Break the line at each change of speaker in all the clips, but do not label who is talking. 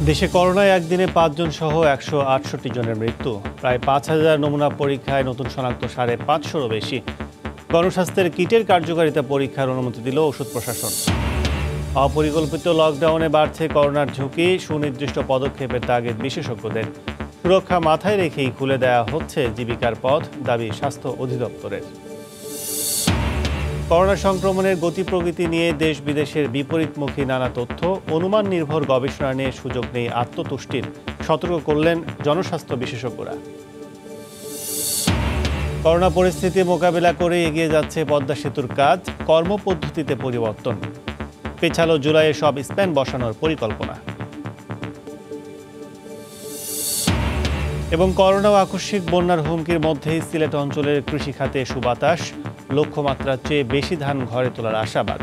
দেশে করোনায় একদিনে ৫ জন সহ ১৬৮ জনের মৃত্যু। প্রায় ৫,০০০ নমুনা পরীক্ষায় নতুন শনাক্ত ৫৫০'রও বেশি। গণস্বাস্থ্যের কিটের কার্যকারিতা পরীক্ষার অনুমতি দিল ওষুধ প্রশাসন। অপরিকল্পিত লকডাউনে বাড়ছে করোনার ঝুঁকি, সুনির্দিষ্ট পদক্ষেপের তাগিদ বিশেষজ্ঞদের। সুরক্ষা মাথায় রেখেই খুলে দেয়া হচ্ছে জীবিকার পথ, দাবি স্বাস্থ্য অধিদপ্তরের। করোনা সংক্রমণের গতি প্রকৃতি নিয়ে দেশ বিদেশের বিপরীতমুখী নানা তথ্য, অনুমান নির্ভর গবেষণা নিয়ে সুযোগ নেই আত্মতুষ্টির, সতর্ক করলেন জনস্বাস্থ্য বিশেষজ্ঞরা। করোনা পরিস্থিতি মোকাবেলা করে এগিয়ে যাচ্ছে পদ্মা সেতুর কাজ, কর্মপদ্ধতিতে পরিবর্তন। পেছালো জুলাইয়ে সব স্প্যান বসানোর পরিকল্পনা। এবং করোনা ও আকস্মিক বন্যার হুমকির মধ্যেই সিলেট অঞ্চলের কৃষি খাতে সুবাতাস, লক্ষ্যমাত্রার চেয়ে বেশি ধান ঘরে তোলার আশাবাদ।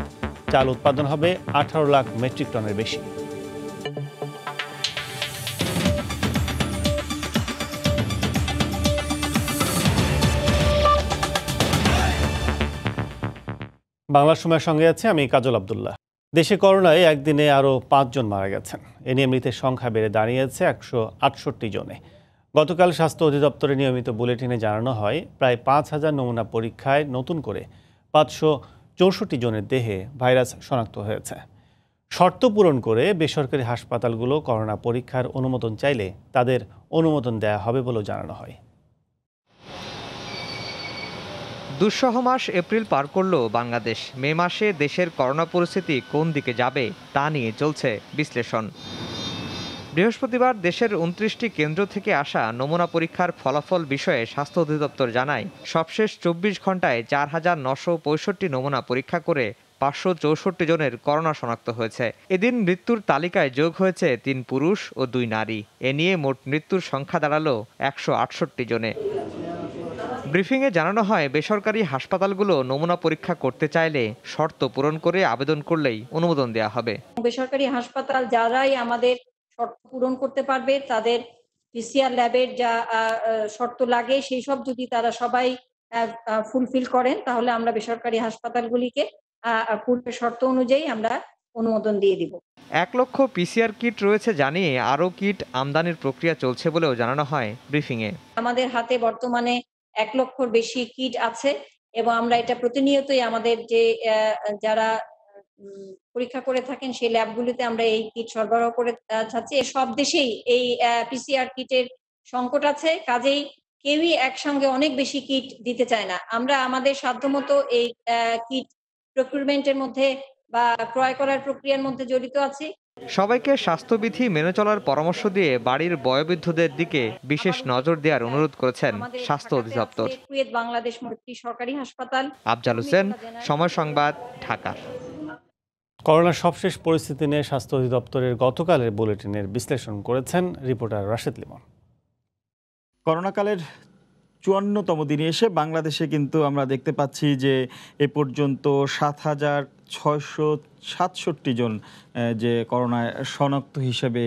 চাল উৎপাদন হবে ১৮ লাখ মেট্রিক টনের বেশি। বাংলা সময়ের সঙ্গে আছে আমি কাজল আব্দুল্লাহ। দেশে করোনায় একদিনে আরও ৫ জন মারা গেছেন। এ নিয়ে মৃতের সংখ্যা বেড়ে দাঁড়িয়েছে ১৬৮ জনে। গতকাল স্বাস্থ্য অধিদপ্তরের নিয়মিত বুলেটিনে জানানো হয়, প্রায় ৫,০০০ নমুনা পরীক্ষায় নতুন করে ৫৬৪ জনের দেহে ভাইরাস শনাক্ত হয়েছে। শর্ত পূরণ করে বেসরকারি হাসপাতালগুলো করোনা পরীক্ষার অনুমোদন চাইলে তাদের অনুমোদন দেয়া হবে বলেও জানানো হয়।
দুঃসহ মাস এপ্রিল পার করল বাংলাদেশ। মে মাসে দেশের করোনা পরিস্থিতি কোন দিকে যাবে তা নিয়ে চলছে বিশ্লেষণ। বৃহস্পতিবার দেশের ২৯টি কেন্দ্র থেকে আসা নমুনা পরীক্ষার ফলাফল বিষয়ে স্বাস্থ্য অধিদপ্তর জানায়, সবশেষ ২৪ ঘন্টায় ৪,৯৬৫ নমুনা পরীক্ষা করে ৫৬৪ জনের করোনা শনাক্ত হয়েছে। এদিন মৃত্যুর তালিকায় যোগ হয়েছে ৩ পুরুষ ও ২ নারী। এ নিয়ে মোট মৃত্যুর সংখ্যা দাঁড়ালো ১৬৮ জনে। ব্রিফিংয়ে জানানো হয়, বেসরকারি হাসপাতালগুলো নমুনা পরীক্ষা করতে চাইলে শর্ত পূরণ করে আবেদন করলেই অনুমোদন দেওয়া হবে।
বেসরকারি হাসপাতাল যারাই আমাদের শর্ত পূরণ করতে পারবে, তাদের পিসিআর ল্যাবের যা শর্ত লাগে সেই সব যদি তারা সবাই ফুলফিল করেন, তাহলে আমরা বেসরকারি হাসপাতালগুলিকে পূর্বের শর্ত অনুযায়ী আমরা অনুমোদন দিয়ে দিব।
১ লক্ষ পিসিআর কিট রয়েছে জানিয়ে আরও কিট আমদানির প্রক্রিয়া চলছে বলেও জানানো হয় ব্রিফিংয়ে।
আমাদের হাতে বর্তমানে ১ লক্ষর বেশি কিট আছে এবং আমরা এটা প্রতিনিয়তই আমাদের যে যারা পরীক্ষা করে থাকেন সেই ল্যাবগুলিতে আমরা এই কিট সরবরাহ করে যাচ্ছি। সব দেশেই এই পিসিআর কিটের সংকট আছে, কাজেই কেউই একসঙ্গে অনেক বেশি কিট দিতে চায় না। আমরা আমাদের সাধ্যমতো এই কিট প্রকিউরমেন্টের মধ্যে বা ক্রয় করার প্রক্রিয়ার মধ্যে জড়িত আছি।
সবাইকে স্বাস্থ্যবিধি মেনে চলার পরামর্শ দিয়ে বাড়ির বয়োবৃদ্ধদের দিকে বিশেষ নজর দেওয়ার অনুরোধ করেছেন স্বাস্থ্য অধিদপ্তর।
কুয়েত বাংলাদেশ সরকারি হাসপাতাল।
আফজাল হোসেন, সময় সংবাদ, ঢাকা।
করোনার সবশেষ পরিস্থিতি নিয়ে স্বাস্থ্য অধিদপ্তরের গতকালের বুলেটিনের বিশ্লেষণ করেছেন রিপোর্টার রাশেদ লিমন।
করোনাকালের ৫৪তম দিনে এসে বাংলাদেশে কিন্তু আমরা দেখতে পাচ্ছি যে এ পর্যন্ত ৭,৬৬৭ জন যে করোনায় শনাক্ত হিসেবে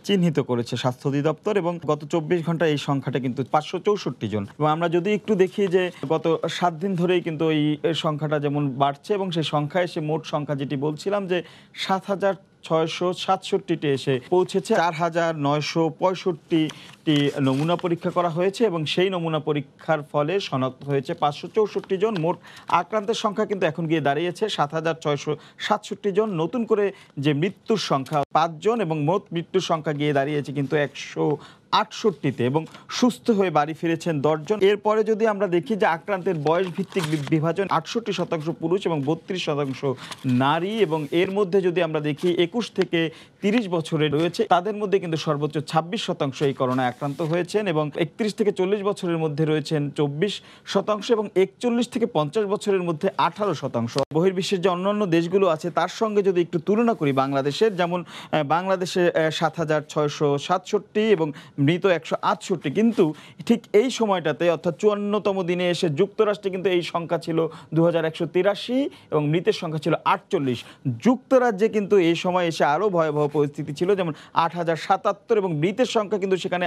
চিহ্নিত করেছে স্বাস্থ্য অধিদপ্তর, এবং গত ২৪ ঘন্টায় এই সংখ্যাটা কিন্তু ৫৬৪ জন। এবং আমরা যদি একটু দেখি যে গত ৭ দিন ধরেই কিন্তু এই সংখ্যাটা যেমন বাড়ছে, এবং সেই সংখ্যায় এসে মোট সংখ্যা যেটি বলছিলাম যে ৭,৬৬৭টি এসে পৌঁছেছে। ৪,৯৬৫টি নমুনা পরীক্ষা করা হয়েছে এবং সেই নমুনা পরীক্ষার ফলে শনাক্ত হয়েছে ৫৬৪ জন। মোট আক্রান্তের সংখ্যা কিন্তু এখন গিয়ে দাঁড়িয়েছে ৭,৬৬৭ জন। নতুন করে যে মৃত্যুর সংখ্যা ৫ জন, এবং মোট মৃত্যুর সংখ্যা গিয়ে দাঁড়িয়েছে কিন্তু ১৬৮তে, এবং সুস্থ হয়ে বাড়ি ফিরেছেন ১০ জন। এরপরে যদি আমরা দেখি যে আক্রান্তের বয়স ভিত্তিক বিভাজন ৬৮% পুরুষ এবং ৩২% নারী, এবং এর মধ্যে যদি আমরা দেখি ২১ থেকে ৩০ বছরের রয়েছে, তাদের মধ্যে কিন্তু সর্বোচ্চ ২৬% এই করোনায় আক্রান্ত হয়েছেন, এবং ৩১ থেকে ৪০ বছরের মধ্যে রয়েছেন ২৪%, এবং ৪১ থেকে ৫০ বছরের মধ্যে ১৮%। বহির্বিশ্বের যে অন্যান্য দেশগুলো আছে তার সঙ্গে যদি একটু তুলনা করি বাংলাদেশের, যেমন বাংলাদেশে ৭,৬৬৭ এবং মৃত ১৬৮, কিন্তু ঠিক এই সময়টাতে অর্থাৎ ৫৪তম দিনে এসে যুক্তরাষ্ট্রে কিন্তু এই সংখ্যা ছিল ২,১৮৩ এবং মৃতের সংখ্যা ছিল ৪৮। যুক্তরাজ্যে কিন্তু এই সময় এসে আরও ভয়াবহ পরিস্থিতি ছিল, যেমন ৮,০৭৭ এবং মৃতের সংখ্যা কিন্তু সেখানে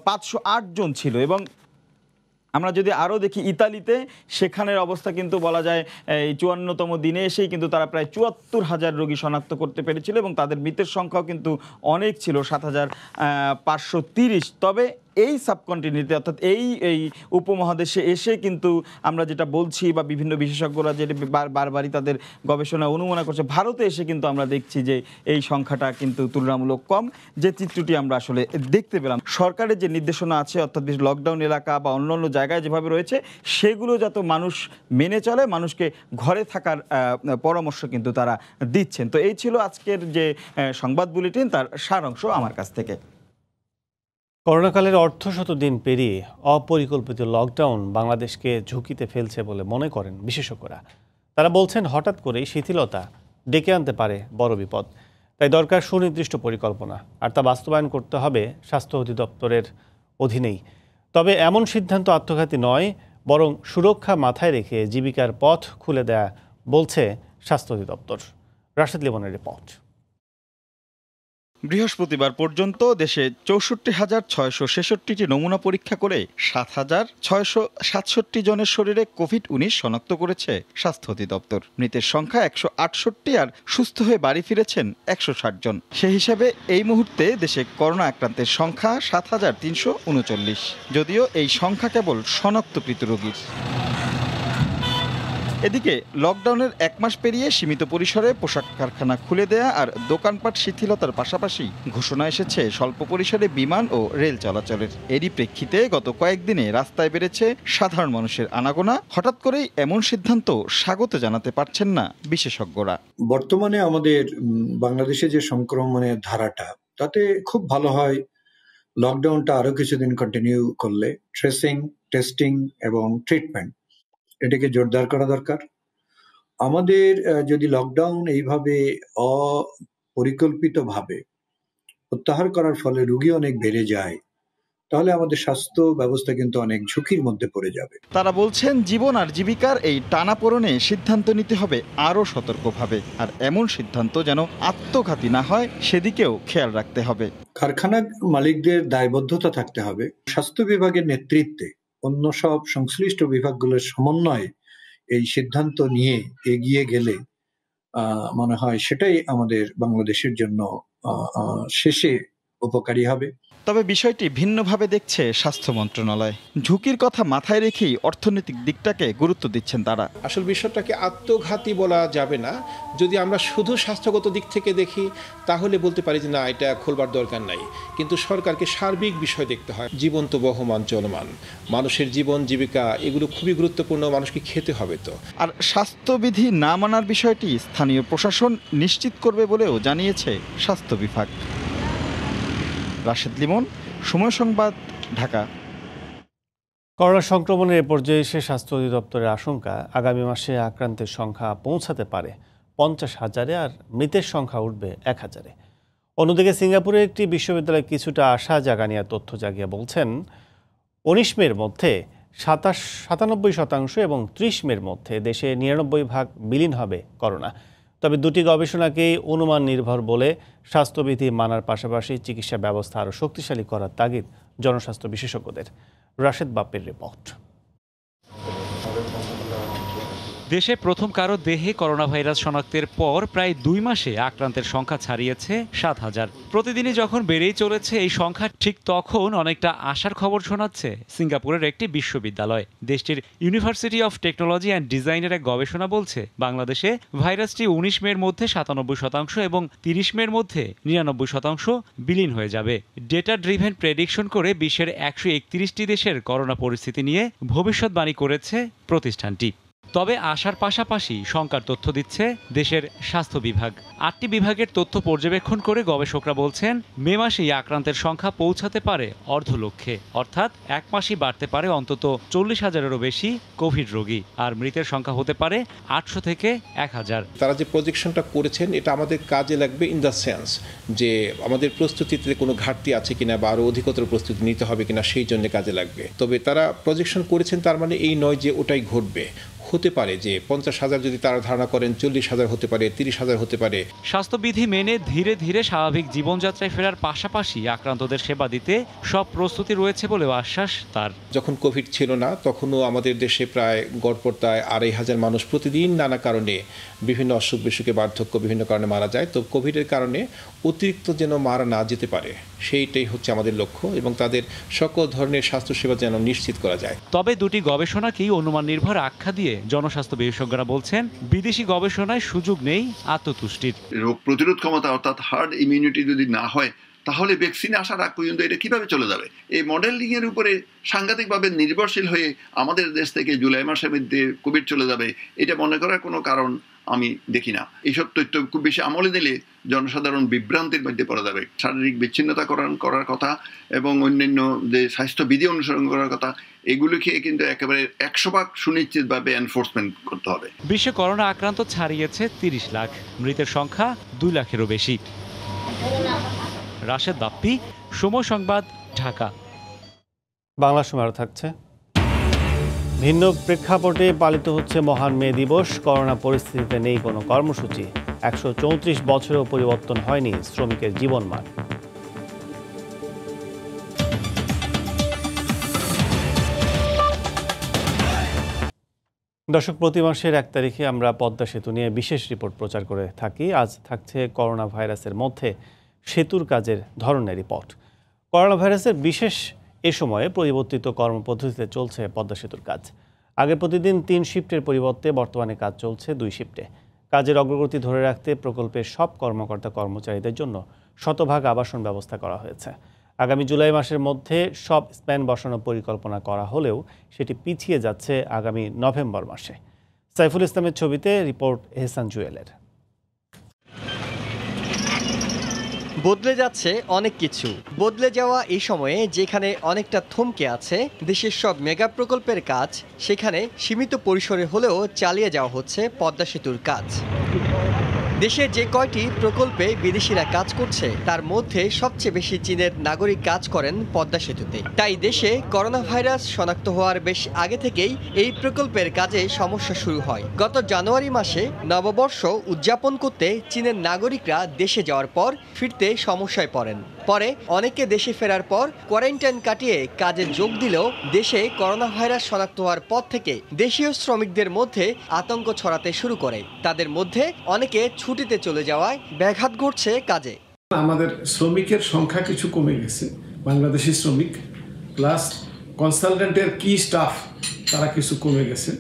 ৫০৮ জন ছিল। এবং আমরা যদি আরও দেখি ইতালিতে, সেখানের অবস্থা কিন্তু বলা যায় এই 54তম দিনে এসেই কিন্তু তারা প্রায় ৭৪,০০০ রোগী শনাক্ত করতে পেরেছিল এবং তাদের মৃতের সংখ্যাও কিন্তু অনেক ছিল, ৭,৫৩০। তবে এই সাবকন্টিনেন্টে অর্থাৎ এই উপমহাদেশে এসে কিন্তু আমরা যেটা বলছি বা বিভিন্ন বিশেষজ্ঞরা যেটা বারবারই তাদের গবেষণা অনুমান করছে, ভারতে এসে কিন্তু আমরা দেখছি যে এই সংখ্যাটা কিন্তু তুলনামূলক কম, যে চিত্রটি আমরা আসলে দেখতে পেলাম। সরকারের যে নির্দেশনা আছে অর্থাৎ লকডাউন এলাকা বা অন্যান্য জায়গায় যেভাবে রয়েছে সেগুলো যাতে মানুষ মেনে চলে, মানুষকে ঘরে থাকার পরামর্শ কিন্তু তারা দিচ্ছেন। তো এই ছিল আজকের যে সংবাদ বুলেটিন, তার সারাংশ আমার কাছ থেকে।
করোনাকালের অর্ধশত দিন পেরিয়ে অপরিকল্পিত লকডাউন বাংলাদেশকে ঝুঁকিতে ফেলছে বলে মনে করেন বিশেষজ্ঞরা। তারা বলছেন হঠাৎ করেই শিথিলতা ডেকে আনতে পারে বড় বিপদ। তাই দরকার সুনির্দিষ্ট পরিকল্পনা, আর তা বাস্তবায়ন করতে হবে স্বাস্থ্য অধিদপ্তরের অধীনেই। তবে এমন সিদ্ধান্ত আত্মঘাতী নয়, বরং সুরক্ষা মাথায় রেখে জীবিকার পথ খুলে দেয়া বলছে স্বাস্থ্য অধিদপ্তর। রাশেদ লিমনের রিপোর্ট।
বৃহস্পতিবার পর্যন্ত দেশে ৬৪,৬৬৬টি নমুনা পরীক্ষা করে ৭,৬৬৭ জনের শরীরে কোভিড-19 শনাক্ত করেছে স্বাস্থ্য অধিদপ্তর। মৃতের সংখ্যা ১৬৮ আর সুস্থ হয়ে বাড়ি ফিরেছেন ১৬০ জন। সে হিসাবে এই মুহূর্তে দেশে করোনা আক্রান্তের সংখ্যা ৭,৩৩৯। যদিও এই সংখ্যা কেবল শনাক্তকৃত রোগীর। এদিকে লকডাউনের ১ মাস পেরিয়ে সীমিত পরিসরে পোশাক কারখানা খুলে দেয়া আর দোকানপাট শিথিলতার পাশাপাশি ঘোষণা এসেছে স্বল্প পরিসরে বিমান ও রেল চলাচলের। এরই প্রেক্ষিতে গত কয়েকদিনে রাস্তায় বেড়েছে সাধারণ মানুষের আনাগোনা। হঠাৎ করেই এমন সিদ্ধান্ত স্বাগত জানাতে পারছেন না বিশেষজ্ঞরা।
বর্তমানে আমাদের বাংলাদেশে যে সংক্রমণের ধারাটা, তাতে খুব ভালো হয় লকডাউনটা আরো কিছুদিন কন্টিনিউ করলে ট্রেসিং, টেস্টিং এবং ট্রিটমেন্ট এটাকে জোরদার করা দরকার। আমাদের যদি লকডাউন এইভাবে অপরিকল্পিতভাবে প্রত্যাহার করার ফলে রোগী অনেক বেড়ে যায়, তাহলে আমাদের স্বাস্থ্য ব্যবস্থা কিন্তু অনেক ঝুঁকির মধ্যে পড়ে যাবে।
তারা বলছেন জীবন আর জীবিকার এই টানাপোড়েনে সিদ্ধান্ত নিতে হবে আরও সতর্কভাবে, আর এমন সিদ্ধান্ত যেন আত্মঘাতী না হয় সেদিকেও খেয়াল রাখতে হবে।
কারখানা মালিকদের দায়বদ্ধতা থাকতে হবে। স্বাস্থ্য বিভাগের নেতৃত্বে অন্য সব সংশ্লিষ্ট বিভাগগুলোর সমন্বয়ে এই সিদ্ধান্ত নিয়ে এগিয়ে গেলে মনে হয় সেটাই আমাদের বাংলাদেশের জন্য শেষে উপকারী হবে।
তবে বিষয়টি ভিন্নভাবে দেখছে স্বাস্থ্য মন্ত্রণালয়। ঝুঁকির কথা মাথায় রেখেই অর্থনৈতিক দিকটাকে গুরুত্ব দিচ্ছেন তারা।
আসল বিষয়টাকে আত্মঘাতী বলা যাবে না। যদি আমরা শুধু স্বাস্থ্যগত দিক থেকে দেখি তাহলে বলতে পারি যে না, এটা খোলবার দরকার নাই, কিন্তু সরকারকে সার্বিক বিষয় দেখতে হয়। জীবন তো বহমান চলমান, মানুষের জীবন জীবিকা এগুলো খুবই গুরুত্বপূর্ণ, মানুষকে খেতে হবে তো।
আর স্বাস্থ্যবিধি না মানার বিষয়টি স্থানীয় প্রশাসন নিশ্চিত করবে বলেও জানিয়েছে স্বাস্থ্য বিভাগ। রাশেদ লিমন, সময় সংবাদ, ঢাকা।
করোনা সংক্রমণের এ পর্যায়ে এসে স্বাস্থ্য অধিদপ্তরের আশঙ্কা আগামী মাসে আক্রান্তের সংখ্যা পৌঁছাতে পারে ৫০,০০০-এ আর মৃতের সংখ্যা উঠবে ১,০০০-এ। অন্যদিকে সিঙ্গাপুরের একটি বিশ্ববিদ্যালয় কিছুটা আশা জাগানিয়া তথ্য জাগিয়ে বলছেন ১৯ মের মধ্যে ৯৭% এবং ৩০ মের মধ্যে দেশে ৯৯% বিলীন হবে করোনা। তবে দুটি গবেষণাকেই অনুমান নির্ভর বলে স্বাস্থ্যবিধি মানার পাশাপাশি চিকিৎসা ব্যবস্থা আরও শক্তিশালী করার তাগিদ জনস্বাস্থ্য বিশেষজ্ঞদের। রাশেদ বাপ্পের রিপোর্ট।
দেশে প্রথম কারো দেহে করোনা ভাইরাস শনাক্তের পর প্রায় ২ মাসে আক্রান্তের সংখ্যা ছাড়িয়েছে ৭,০০০। প্রতিদিনই যখন বেড়েই চলেছে এই সংখ্যা, ঠিক তখন অনেকটা আশার খবর শোনাচ্ছে সিঙ্গাপুরের একটি বিশ্ববিদ্যালয়। দেশটির ইউনিভার্সিটি অফ টেকনোলজি অ্যান্ড ডিজাইনের এক গবেষণা বলছে বাংলাদেশে ভাইরাসটি ১৯ মের মধ্যে ৯৭% এবং ৩০ মের মধ্যে ৯৯% বিলীন হয়ে যাবে। ডেটা ড্রিভেন প্রেডিকশন করে বিশ্বের ১৩১টি দেশের করোনা পরিস্থিতি নিয়ে ভবিষ্যৎবাণী করেছে প্রতিষ্ঠানটি। তবে আশার পাশাপাশি শঙ্কার তথ্য দিচ্ছে দেশের স্বাস্থ্য বিভাগ। ৮টি বিভাগের তথ্য পর্যবেক্ষণ করে গবেষকরা বলছেন মে মাসেই আক্রান্তের সংখ্যা পৌঁছাতে পারে অর্ধলক্ষে, অর্থাৎ ১ মাসেই বাড়তে পারে অন্তত ৪০,০০০-এরও বেশি কোভিড রোগী, আর মৃতের সংখ্যা হতে পারে ৮০০ থেকে ১,০০০।
তারা যে প্রজেকশনটা করেছেন এটা আমাদের কাজে লাগবে ইন দ্য সেন্স যে আমাদের প্রস্তুতিতে কোনো ঘাটতি আছে কিনা বা আরও অধিকতর প্রস্তুতি নিতে হবে কিনা, সেই জন্য কাজে লাগবে। তবে তারা প্রজেকশন করেছেন, তার মানে এই নয় যে ওটাই ঘটবে। হতে পারে যে 50,000 যদি তারা ধারণা করেন 40,000 হতে পারে, 30,000 হতে পারে।
স্বাস্থ্যবিধি মেনে ধীরে ধীরে স্বাভাবিক জীবনযাত্রায় ফেরার পাশাপাশি আক্রান্তদের সেবা দিতে সব প্রস্তুতি রয়েছে বলেও আশ্বাস তার।
যখন কোভিড ছিল না তখনও আমাদের দেশে প্রায় গড়পড়তায় 2,500 মানুষ প্রতিদিন নানা কারণে বিভিন্ন অসুখ বিসুখে বার্ধক্য বিভিন্ন কারণে মারা যায়। তো কোভিডের কারণে অতিরিক্ত যেন মারা না যেতে পারে সেইটাই হচ্ছে আমাদের লক্ষ্য এবং তাদের সকল ধরনের স্বাস্থ্যসেবা যেন নিশ্চিত করা যায়।
তবে দুটি গবেষণাকেই অনুমান নির্ভর আখ্যা দিয়ে জনস্বাস্থ্য বিশেষজ্ঞরা বলছেন বিদেশি গবেষণায় সুযোগ নেই আত্মতুষ্টির।
রোগ প্রতিরোধ ক্ষমতা অর্থাৎ হার্ড ইমিউনিটি যদি না হয় তাহলে ভ্যাকসিন আসার আগ পর্যন্ত এটা কিভাবে চলে যাবে? এই মডেলিং এর উপরে সাংঘাতিকভাবে নির্ভরশীল হয়ে আমাদের দেশ থেকে জুলাই মাসের মধ্যে কোভিড চলে যাবে এটা মনে করার কোনো কারণ আমি দেখি না। এইসব তথ্য খুব বেশি আমলে দিলে জনসাধারণ বিভ্রান্তির মধ্যে পড়া যাবে। শারীরিক বিচ্ছিন্নতাকরণ করার কথা এবং অন্যান্য যে স্বাস্থ্যবিধি অনুসরণ করার কথা এগুলিকে কিন্তু একেবারে 100% সুনিশ্চিতভাবে এনফোর্সমেন্ট করতে হবে।
বিশ্বে করোনা আক্রান্ত ছাড়িয়েছে 30 লাখ, মৃতের সংখ্যা 2 লাখেরও বেশি। রাশেদ বাপ্পি, সময় সংবাদ, ঢাকা।
বাংলা সময় আরও থাকছে। ভিন্ন প্রেক্ষাপটে পালিত হচ্ছে মহান মে দিবস। করোনা পরিস্থিতিতে নেই কোনো কর্মসূচি। 134 বছরেও পরিবর্তন হয়নি শ্রমিকের জীবনমান। দর্শক, প্রতি মাসের 1 তারিখে আমরা পদ্মা সেতু নিয়ে বিশেষ রিপোর্ট প্রচার করে থাকি। আজ থাকছে করোনা ভাইরাসের মধ্যে সেতুর কাজের ধরনের রিপোর্ট। করোনা ভাইরাসের বিশেষ এ সময়ে পরিবর্তিত কর্মপদ্ধতিতে চলছে পদ্মা সেতুর কাজ। আগে প্রতিদিন 3 শিফটের পরিবর্তে বর্তমানে কাজ চলছে 2 শিফটে। কাজের অগ্রগতি ধরে রাখতে প্রকল্পের সব কর্মকর্তা কর্মচারীদের জন্য শতভাগ আবাসন ব্যবস্থা করা হয়েছে। আগামী জুলাই মাসের মধ্যে সব স্প্যান বসানোর পরিকল্পনা করা হলেও সেটি পিছিয়ে যাচ্ছে আগামী নভেম্বর মাসে। সাইফুল ইসলামের ছবিতে রিপোর্ট এহসান জুয়েলের।
বদলে যাচ্ছে অনেক কিছু। বদলে যাওয়া এই সময়ে যেখানে অনেকটা থমকে আছে দেশের সব মেগা প্রকল্পের কাজ, সেখানে সীমিত পরিসরে হলেও চালিয়ে যাওয়া হচ্ছে পদ্মা সেতুর কাজ। দেশে যে কয়টি প্রকল্পে বিদেশিরা কাজ করছে তার মধ্যে সবচেয়ে বেশি চীনের নাগরিক কাজ করেন পদ্মা সেতুতে। তাই দেশে করোনা ভাইরাস শনাক্ত হওয়ার বেশ আগে থেকেই এই প্রকল্পের কাজে সমস্যা শুরু হয়। গত জানুয়ারি মাসে নববর্ষ উদযাপন করতে চীনের নাগরিকরা দেশে যাওয়ার পর ফিরতে সমস্যায় পড়েন। পরে অনেকে দেশে ফেরার পর কোয়ারেন্টাইন কাটিয়ে কাজে যোগ দিলেও দেশে করোনা ভাইরাস শনাক্ত হওয়ার পর থেকে দেশীয় শ্রমিকদের মধ্যে আতঙ্ক ছড়াতে শুরু করে। তাদের মধ্যে অনেকে ছুটিতে চলে যাওয়ায় ব্যাঘাত ঘটছে কাজে।
আমাদের শ্রমিকের সংখ্যা কিছু কমে গেছে, বাংলাদেশি শ্রমিক প্লাস কনসালটেন্টের কি স্টাফ তারা কিছু কমে গেছে,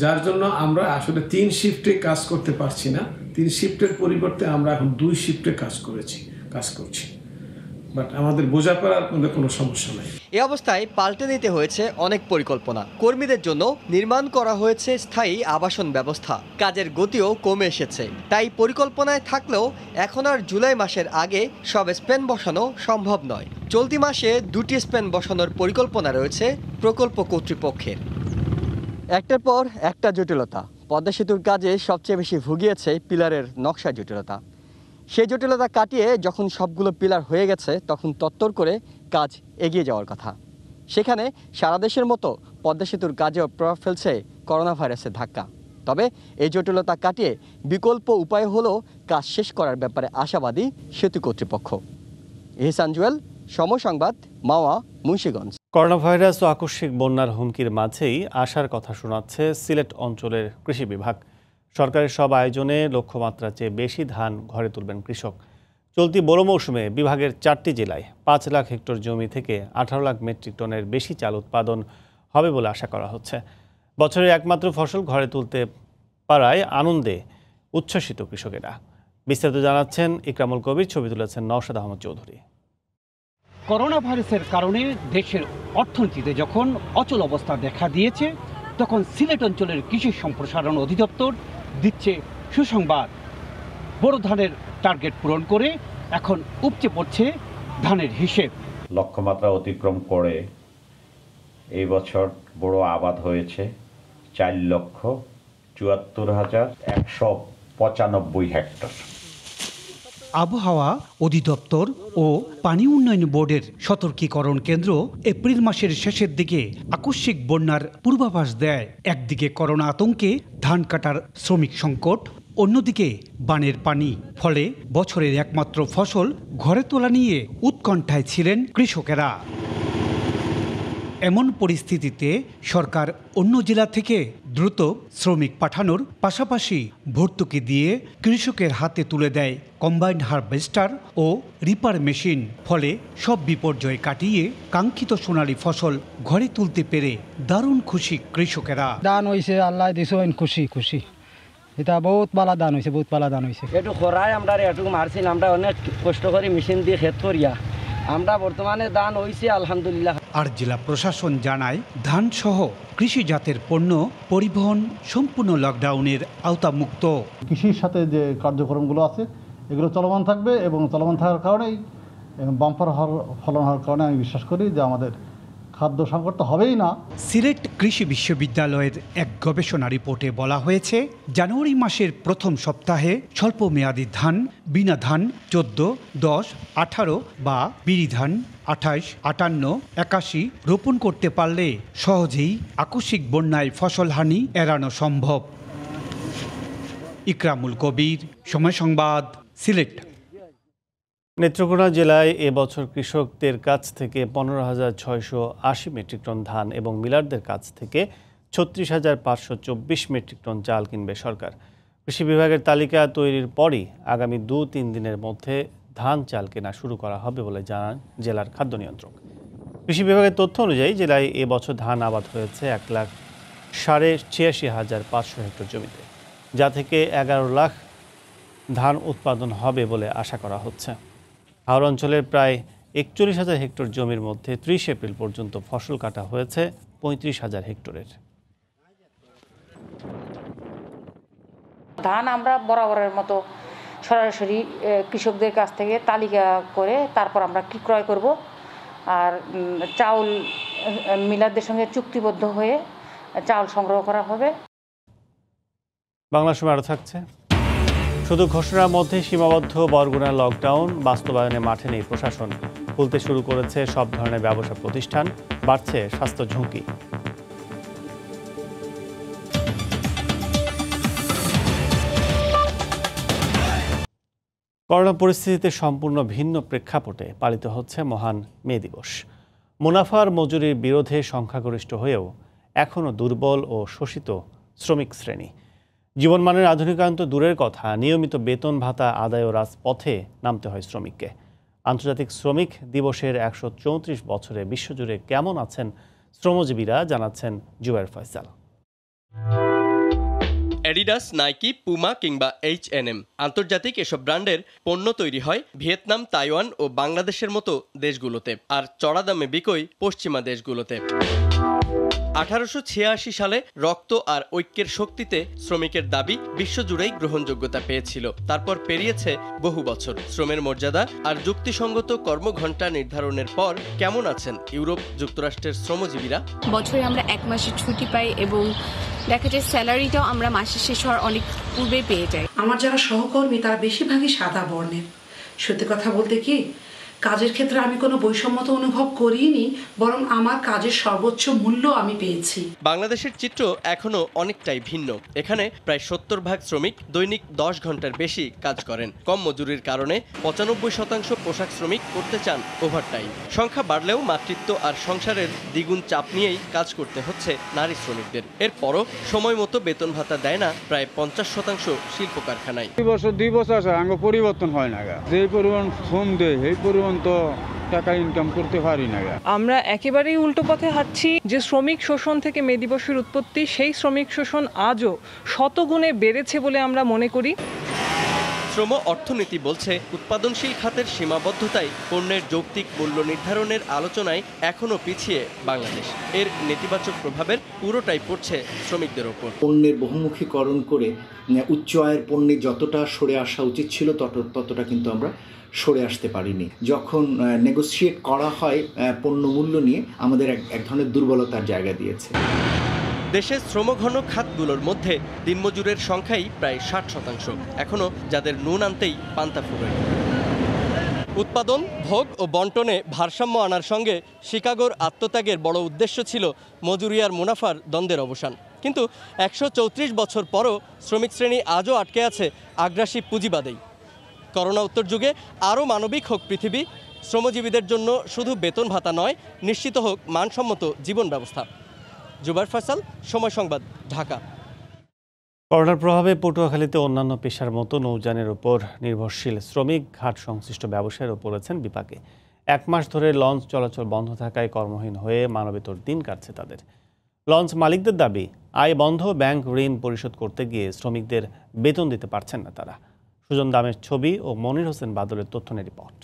যার জন্য আমরা আসলে 3 শিফটে কাজ করতে পারছি না। 3 শিফটের পরিবর্তে আমরা এখন 2 শিফটে কাজ করছি, বাট আমাদের বোঝাপড়ার মধ্যে কোনো সমস্যা নাই।
এই অবস্থায় পাল্টে নিতে হয়েছে অনেক পরিকল্পনা। কর্মীদের জন্য নির্মাণ করা হয়েছে স্থায়ী আবাসন ব্যবস্থা। কাজের গতিও কমে এসেছে। তাই পরিকল্পনায় থাকলেও এখন আর জুলাই মাসের আগে সব স্প্যান বসানো সম্ভব নয়। চলতি মাসে 2টি স্প্যান বসানোর পরিকল্পনা রয়েছে প্রকল্প কর্তৃপক্ষের। একটার পর একটা জটিলতা। পদ্মা সেতুর কাজে সবচেয়ে বেশি ভুগিয়েছে পিলারের নকশা জটিলতা। সেই জটিলতা কাটিয়ে যখন সবগুলো পিলার হয়ে গেছে তখন তত্তর করে কাজ এগিয়ে যাওয়ার কথা। সেখানে সারা দেশের মতো পদ্মা সেতুর কাজেও প্রভাব ফেলছে করোনা ভাইরাসের ধাক্কা। তবে এই জটিলতা কাটিয়ে বিকল্প উপায় হলো কাজ শেষ করার ব্যাপারে আশাবাদী সেতু কর্তৃপক্ষ। এহসান জুয়েল, সময় সংবাদ, মাওয়া, মুন্সিগঞ্জ।
করোনা ভাইরাস ও আকস্মিক বন্যার হুমকির মাঝেই আশার কথা শোনাচ্ছে সিলেট অঞ্চলের কৃষি বিভাগ। সরকারের সব আয়োজনে লক্ষ্যমাত্রার চেয়ে বেশি ধান ঘরে তুলবেন কৃষক। চলতি বোরো মৌসুমে বিভাগের 4টি জেলায় 5 লাখ হেক্টর জমি থেকে 18 লাখ মেট্রিক টনের বেশি চাল উৎপাদন হবে বলে আশা করা হচ্ছে। বছরের একমাত্র ফসল ঘরে তুলতে পারায় আনন্দে উচ্ছ্বসিত কৃষকেরা। বিস্তারিত জানাচ্ছেন ইকরামুল কবির, ছবি তুলেছেন নওশাদ আহমদ চৌধুরী।
করোনা ভাইরাসের কারণে দেশের অর্থনীতিতে যখন অচল অবস্থা দেখা দিয়েছে তখন সিলেট অঞ্চলের কৃষি সম্প্রসারণ অধিদপ্তর দিচ্ছে সুসংবাদ। বড় ধানের টার্গেট পূরণ করে এখন উপচে পড়ছে ধানের হিসেব।
লক্ষ্যমাত্রা অতিক্রম করে এই বছর বড় আবাদ হয়েছে 4,74,195 হেক্টর।
আবহাওয়া অধিদপ্তর ও পানি উন্নয়ন বোর্ডের সতর্কীকরণ কেন্দ্র এপ্রিল মাসের শেষের দিকে আকস্মিক বন্যার পূর্বাভাস দেয়। একদিকে করোনা আতঙ্কে ধান কাটার শ্রমিক সংকট, অন্যদিকে বানের পানি, ফলে বছরের একমাত্র ফসল ঘরে তোলা নিয়ে উৎকণ্ঠায় ছিলেন কৃষকেরা। এমন পরিস্থিতিতে সরকার অন্য জেলা থেকে দ্রুত শ্রমিক পাঠানোর পাশাপাশি ভর্তুকি দিয়ে কৃষকের হাতে তুলে দেয় কম্বাইন্ড হারভেস্টার ও রিপার মেশিন। ফলে সব বিপর্যয় কাটিয়ে কাঙ্ক্ষিত সোনালী ফসল ঘরে তুলতে পেরে দারুণ খুশি কৃষকেরা।
দান হয়েছে, আল্লাহ দিছে, খুশি খুশি। এটা বহুত পালা দান হয়েছে, বহুত পালা দান হয়েছে।
একটু খরায় আমরা একটু মারছিল, আমরা অনেক কষ্ট করে মেশিন দিয়ে ক্ষেত করিয়া আমরা বর্তমানে দান হয়েছে আলহামদুলিল্লাহ।
আর জেলা প্রশাসন জানায় ধান সহ কৃষিজাতের পণ্য পরিবহন সম্পূর্ণ লকডাউনের আওতামুক্ত।
কৃষির সাথে যে কার্যক্রমগুলো আছে এগুলো চলমান থাকবে এবং চলমান থাকার কারণেই বাম্পার ফলন হওয়ার কারণে আমি বিশ্বাস করি যে আমাদের খাদ্য সংকট তো হবেই না।
সিলেট কৃষি বিশ্ববিদ্যালয়ের এক গবেষণা রিপোর্টে বলা হয়েছে, জানুয়ারি মাসের প্রথম সপ্তাহে স্বল্পমেয়াদী ধান, বিনা ধান 14, 10, 18 বা বিরি ধান 28, 58, 81 রোপণ করতে পারলে সহজেই আকস্মিক বন্যায় ফসলহানি এড়ানো সম্ভব। ইকরামুল কবির, সময় সংবাদ, সিলেট।
নেত্রকোনা জেলায় এবছর কৃষকদের কাছ থেকে 15,680 মেট্রিক টন ধান এবং মিলারদের কাছ থেকে 36,524 মেট্রিক টন চাল কিনবে সরকার। কৃষি বিভাগের তালিকা তৈরির পরই আগামী 2-3 দিনের মধ্যে ধান চাল কেনা শুরু করা হবে বলে জানান জেলার খাদ্য নিয়ন্ত্রক। কৃষি বিভাগের তথ্য অনুযায়ী জেলায় এবছর ধান আবাদ হয়েছে 1,86,500 হেক্টর জমিতে, যা থেকে 11 লাখ ধান উৎপাদন হবে বলে আশা করা হচ্ছে। হাওড় অঞ্চলের প্রায় 41,000 হেক্টর জমির মধ্যে 30 এপ্রিল পর্যন্ত ফসল কাটা হয়েছে 35,000 হেক্টরের।
ধান আমরা বরাবরের মতো সরাসরি কৃষকদের কাছ থেকে তালিকা করে তারপর আমরা কি ক্রয় করব, আর চাউল মিলারদের সঙ্গে চুক্তিবদ্ধ হয়ে চাউল সংগ্রহ করা হবে।
বাংলা সময় আরও থাকছে। শুধু ঘোষণার মধ্যে সীমাবদ্ধ বরগুনার লকডাউন বাস্তবায়নে মাঠে নেই প্রশাসন। খুলতে শুরু করেছে সব ধরনের ব্যবসা প্রতিষ্ঠান, বাড়ছে স্বাস্থ্য ঝুঁকি। করোনা পরিস্থিতিতে সম্পূর্ণ ভিন্ন প্রেক্ষাপটে পালিত হচ্ছে মহান মে দিবস। মুনাফার মজুরির বিরোধে সংখ্যাগরিষ্ঠ হয়েও এখনও দুর্বল ও শোষিত শ্রমিক শ্রেণী। জীবনমানের আধুনিকায়ন তো দূরের কথা, নিয়মিত বেতন ভাতা আদায়ও রাজপথে নামতে হয় শ্রমিককে। আন্তর্জাতিক শ্রমিক দিবসের 134 বছরে বিশ্বজুড়ে কেমন আছেন শ্রমজীবীরা, জানাচ্ছেন Jubayer Faisal.
Adidas, Nike, Puma কিংবা H&M আন্তর্জাতিক এসব ব্র্যান্ডের পণ্য তৈরি হয় ভিয়েতনাম, তাইওয়ান ও বাংলাদেশের মতো দেশগুলোতে, আর চড়া দামে বিকোয় পশ্চিমা দেশগুলোতে। 1886 সালে রক্ত আর ঐক্যের শক্তিতে শ্রমিকের দাবি বিশ্বজুড়েই গ্রহণযোগ্যতা পেয়েছিল। তারপর পেরিয়েছে বহু বছর। শ্রমের মর্যাদা আর যুক্তিসঙ্গত কর্মঘণ্টা নির্ধারণের পর কেমন আছেন ইউরোপ যুক্তরাষ্ট্রের শ্রমজীবীরা?
বছরে আমরা 1 মাসের ছুটি পাই এবং দেখা যায় স্যালারিটাও আমরা মাসের শেষ হওয়ার অনেক পূর্বে পেয়ে যাই।
আমার যারা সহকর্মী তারা বেশিরভাগই সাদা বর্ণের। সত্যি কথা বলতে কি, কাজের ক্ষেত্রে আমি কোনো বৈষম্য অনুভব করিনি, বরং আমার কাজের সর্বোচ্চ মূল্য আমি পেয়েছি।
বাংলাদেশের চিত্র এখনো অনেকটাই ভিন্ন। এখানে প্রায় 70% শ্রমিক দৈনিক 10 ঘন্টার বেশি কাজ করেন। কম মজুরির কারণে 95% পোশাক শ্রমিক করতে চান ওভারটাইম। সংখ্যা বাড়লেও মাতৃত্ব আর সংসারের দ্বিগুণ চাপ নিয়েই কাজ করতে হচ্ছে নারী শ্রমিকদের। এরপরও সময় মতো বেতন ভাতা দেয় না প্রায় 50% শিল্প কারখানায়।
2 বছর আঙ্গ পরিবর্তন হয় না, যে পরিমাণ শ্রম দেয় সেই পরিমাণ তো টাকা ইনকাম করতে পারি না।
আমরা একেবারেই উল্টো পথে হাঁটছি। যে শ্রমিক শোষণ থেকে মে দিবসের উৎপত্তি, সেই শ্রমিক শোষণ আজও শতগুণে বেড়েছে বলে আমরা মনে করি।
শ্রম অর্থনীতি বলছে উৎপাদনশীল খাতের সীমাবদ্ধতায় পণ্যের যৌক্তিক মূল্য নির্ধারণের আলোচনায় এখনো পিছিয়ে বাংলাদেশ। এর নেতিবাচক প্রভাবের পুরোটাই পড়ছে শ্রমিকদের ওপর।
পণ্যের বহুমুখীকরণ করে উচ্চ আয়ের পণ্যে যতটা সরে আসা উচিত ছিল ততটা কিন্তু আমরা সরে আসতে পারিনি। যখন নেগোসিয়েট করা হয় পণ্য মূল্য নিয়ে, আমাদের এক ধরনের দুর্বলতার জায়গা দিয়েছে।
দেশের শ্রমঘন খাতগুলোর মধ্যে দিনমজুরের সংখ্যাই প্রায় 60%। এখনো যাদের নুন আনতেই পান্তা ফুরোয়। উৎপাদন, ভোগ ও বন্টনে ভারসাম্য আনার সঙ্গে শিকাগোর আত্মত্যাগের বড় উদ্দেশ্য ছিল মজুরিয়ার মুনাফার দ্বন্দ্বের অবসান। কিন্তু 134 বছর পরও শ্রমিক শ্রেণী আজও আটকে আছে আগ্রাসী পুঁজিবাদেই। করোনা উত্তর যুগে আরও মানবিক হোক পৃথিবী, শ্রমজীবীদের জন্য শুধু বেতন ভাতা নয়, নিশ্চিত হোক মানসম্মত জীবন ব্যবস্থা। জুবাইর ফয়সাল, সময় সংবাদ, ঢাকা।
করোনার প্রভাবে পটুয়াখালীতে অন্যান্য পেশার মতো নৌযানের উপর নির্ভরশীল শ্রমিক ঘাট সংশ্লিষ্ট ব্যবসায়ীরা পড়েছেন বিপাকে। 1 মাস ধরে লঞ্চ চলাচল বন্ধ থাকায় কর্মহীন হয়ে মানবেতর দিন কাটছে তাদের। লঞ্চ মালিকদের দাবি, আয় বন্ধ, ব্যাংক ঋণ পরিশোধ করতে গিয়ে শ্রমিকদের বেতন দিতে পারছেন না তারা। সুজন দামের ছবি ও মনির হোসেন বাদলের তথ্য নিয়ে রিপোর্ট।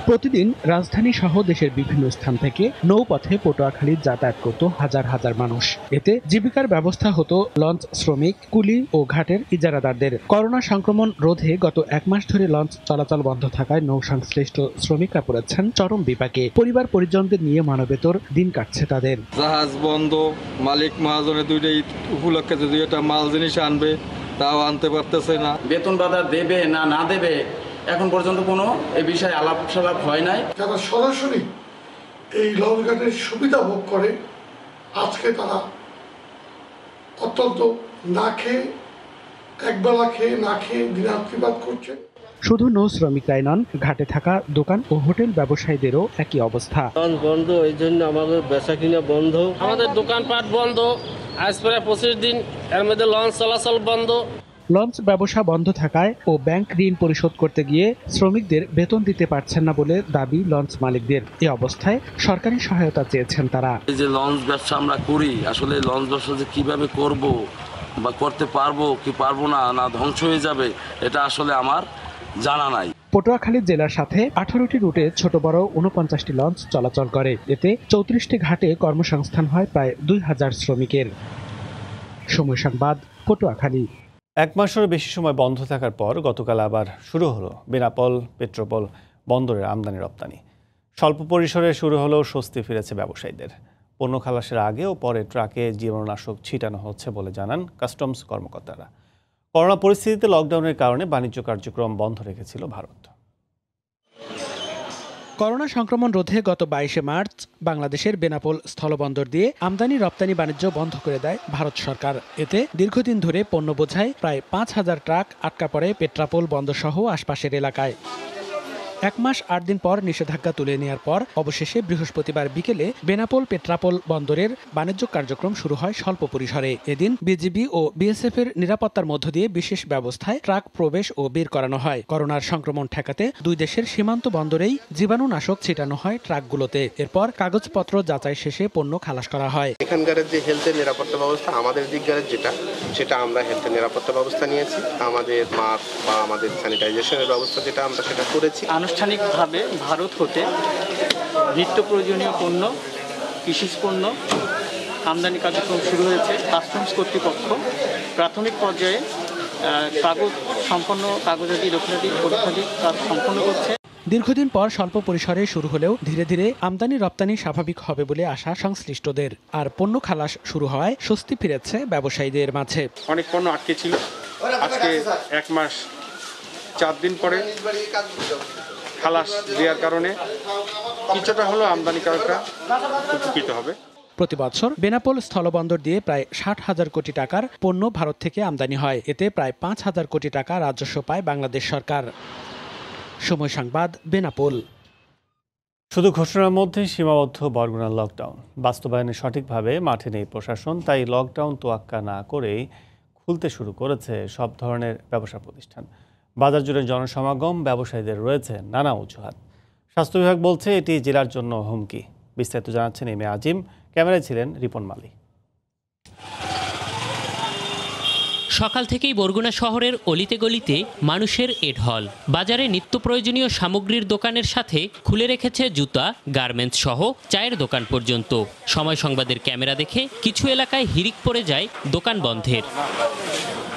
প্রতিদিন রাজধানী সহ দেশের বিভিন্ন স্থান থেকে নৌপথে পটুয়াখালী যাতায়াত করত হাজার হাজার মানুষ। এতে জীবিকার ব্যবস্থা হতো লঞ্চ শ্রমিক, কুলি ও ঘাটের ইজারাদারদের। করোনা সংক্রমণ রোধে গত 1 মাস ধরে লঞ্চ চলাচল বন্ধ থাকায় নৌ সংশ্লিষ্ট শ্রমিকরা পড়েছেন চরম বিপাকে। পরিবার পরিজনদের নিয়ে মানবেতর দিন কাটছে তাদের।
জাহাজ বন্ধ, মালিক মহাজনের দুইটাই উপলক্ষে যদি এটা মাল জিনিস আনবে তাও আনতে পারতেছে না।
বেতন ভাতা দেবে না না দেবে এখন পর্যন্ত কোনো এই বিষয়ে আলাপ সালাপ হয় নাই।
যারা সরাসরি এই লঞ্চঘাটের সুবিধা ভোগ করে আজকে তারা অত্যন্ত না খেয়ে, একবেলা খেয়ে না খেয়ে দিনাতিপাত করছে।
শুধু নৌ শ্রমিকরাই নন, ঘাটে থাকা দোকান ও হোটেল ব্যবসায়ীদেরও একই অবস্থা।
লঞ্চ বন্ধ, এই জন্য আমাদের বেচা কিনা বন্ধ, আমাদের দোকানপাট বন্ধ। আজ প্রায় 25 দিন এর মধ্যে লঞ্চ চলাচল বন্ধ।
লঞ্চ ব্যবসা বন্ধ থাকায় ও ব্যাংক ঋণ পরিশোধ করতে গিয়ে শ্রমিকদের বেতন দিতে পারছেন না বলে দাবি লঞ্চ মালিকদের। এই অবস্থায় সরকারি সহায়তা চেয়েছেন তারা।
এই যে লঞ্চ ব্যবসা আমরা করি, আসলে লঞ্চ ব্যবসা যে কিভাবে করব বা করতে পারবো কি পারবো না, না ধ্বংস হয়ে যাবে, এটা আসলে আমার জানা নাই।
পটুয়াখালী জেলার সাথে 18টি রুটে ছোট বড় 49টি লঞ্চ চলাচল করে। এতে 34টি ঘাটে কর্মসংস্থান হয় প্রায় 2000 শ্রমিকের। সময় সংবাদ, পটুয়াখালী।
1 মাসেরও বেশি সময় বন্ধ থাকার পর গতকাল আবার শুরু হলো বেনাপোল পেট্রোপোল বন্দরের আমদানি রপ্তানি। স্বল্প পরিসরে শুরু হলেও স্বস্তি ফিরেছে ব্যবসায়ীদের। পণ্য খালাসের আগে ও পরে ট্রাকে জীবাণুনাশক ছিটানো হচ্ছে বলে জানান কাস্টমস কর্মকর্তারা। করোনা পরিস্থিতিতে লকডাউনের কারণে বাণিজ্য কার্যক্রম বন্ধ রেখেছিল ভারত।
করোনা সংক্রমণ রোধে গত 22শে মার্চ বাংলাদেশের বেনাপোল স্থলবন্দর দিয়ে আমদানি রপ্তানি বাণিজ্য বন্ধ করে দেয় ভারত সরকার। এতে দীর্ঘদিন ধরে পণ্য বোঝাই প্রায় 5000 ট্রাক আটকা পড়ে পেট্রাপোল বন্দরসহ আশপাশের এলাকায়। 1 মাস 8 দিন পর নিষেধাজ্ঞা তুলে নেওয়ার পর অবশেষে বৃহস্পতিবার বিকেলে বেনাপোল পেট্রাপোল বন্দরের বাণিজ্য কার্যক্রম শুরু হয় স্বল্প পরিসরে। এদিন বিজিবি ও বিএসএফ এর নিরাপত্তার মধ্য দিয়ে বিশেষ ব্যবস্থায় ট্রাক প্রবেশ ও বের করানো হয়। করোনার সংক্রমণ ঠেকাতে দুই দেশের সীমান্ত বন্দরেই জীবাণুনাশক ছিটানো হয় ট্রাকগুলোতে। এরপর কাগজপত্র যাচাই শেষে পণ্য খালাস করা হয়।
এখানকার যে হেলথের নিরাপত্তা ব্যবস্থা, আমাদের দিককার সেটা আমরা হেলথের নিরাপত্তা ব্যবস্থা নিয়েছি। আমাদের মাস্ক বা আমাদের স্যানিটাইজেশনের ব্যবস্থা যেটা আমরা সেটা করেছি।
আনুষ্ঠানিকভাবে ভারত হতে নিত্য প্রয়োজনীয় পণ্য, কৃষিজ পণ্য আমদানি কার্যক্রম শুরু হয়েছে। কাস্টমস কর্তৃপক্ষ প্রাথমিক পর্যায়ে কাগজাদি রক্ষাদি পরীক্ষাদি কাজ সম্পন্ন করছে।
দীর্ঘদিন পর স্বল্প পরিসরে শুরু হলেও ধীরে ধীরে আমদানি রপ্তানি স্বাভাবিক হবে বলে আশা সংশ্লিষ্টদের। আর পণ্য খালাস শুরু হওয়ায় স্বস্তি ফিরেছে ব্যবসায়ীদের মাঝে।
অনেক পণ্য আটকে ছিল, আজকে 1 মাস 4 দিন পরে খালাস দেওয়ার কারণে কিছুটা হলো আমদানিকারকরা উপকৃত হবে।
প্রতি বছর বেনাপোল স্থলবন্দর দিয়ে প্রায় 60,000 কোটি টাকার পণ্য ভারত থেকে আমদানি হয়। এতে প্রায় 5,000 কোটি টাকা রাজস্ব পায় বাংলাদেশ সরকার। সময় সংবাদ, বেনাপোল।
শুধু ঘোষণার মধ্যে সীমাবদ্ধ বরগুনার লকডাউন বাস্তবায়নে সঠিকভাবে মাঠে নেই প্রশাসন। তাই লকডাউন তোয়াক্কা না করেই খুলতে শুরু করেছে সব ধরনের ব্যবসা প্রতিষ্ঠান। বাজার জুড়ে জনসমাগম, ব্যবসায়ীদের রয়েছে নানা অজুহাত। স্বাস্থ্য বিভাগ বলছে এটি জেলার জন্য হুমকি। বিস্তারিত জানাচ্ছেন এম এ আজিম, ক্যামেরায় ছিলেন রিপন মালি।
সকাল থেকেই বরগুনা শহরের অলিতে গলিতে মানুষের এঢল। বাজারে নিত্য প্রয়োজনীয় সামগ্রীর দোকানের সাথে খুলে রেখেছে জুতা, গার্মেন্টস সহ চায়ের দোকান পর্যন্ত। সময় সংবাদের ক্যামেরা দেখে কিছু এলাকায় হিড়িক পড়ে যায় দোকান বন্ধের।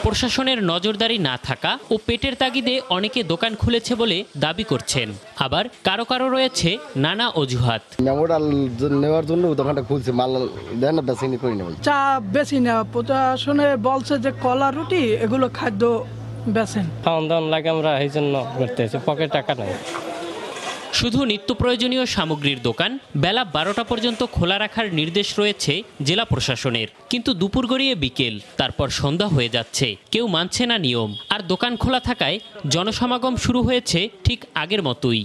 প্রশাসনের নজরদারি না থাকা ও পেটের তাগিদে অনেকে দোকান খুলেছে বলে দাবি করছেন। আবার কারো কারো রয়েছে নানা অজুহাত।
নেওয়ার জন্য দোকানটা খুলছে, মাল দেন না, বেশি করি না, চা বেশি না। প্রশাসনে বলছে যে কলা রুটি এগুলো খাদ্য
বেচেন খাওয়ান দাওয়ান লাগে আমরা এই জন্য করতেছি, পকেটে টাকা নাই।
শুধু নিত্য প্রয়োজনীয় সামগ্রীর দোকান বেলা 12টা পর্যন্ত খোলা রাখার নির্দেশ রয়েছে জেলা প্রশাসনের, কিন্তু দুপুর গড়িয়ে বিকেল, তারপর সন্ধ্যা হয়ে যাচ্ছে, কেউ মানছে না নিয়ম। আর দোকান খোলা থাকায় জনসমাগম শুরু হয়েছে ঠিক আগের মতোই।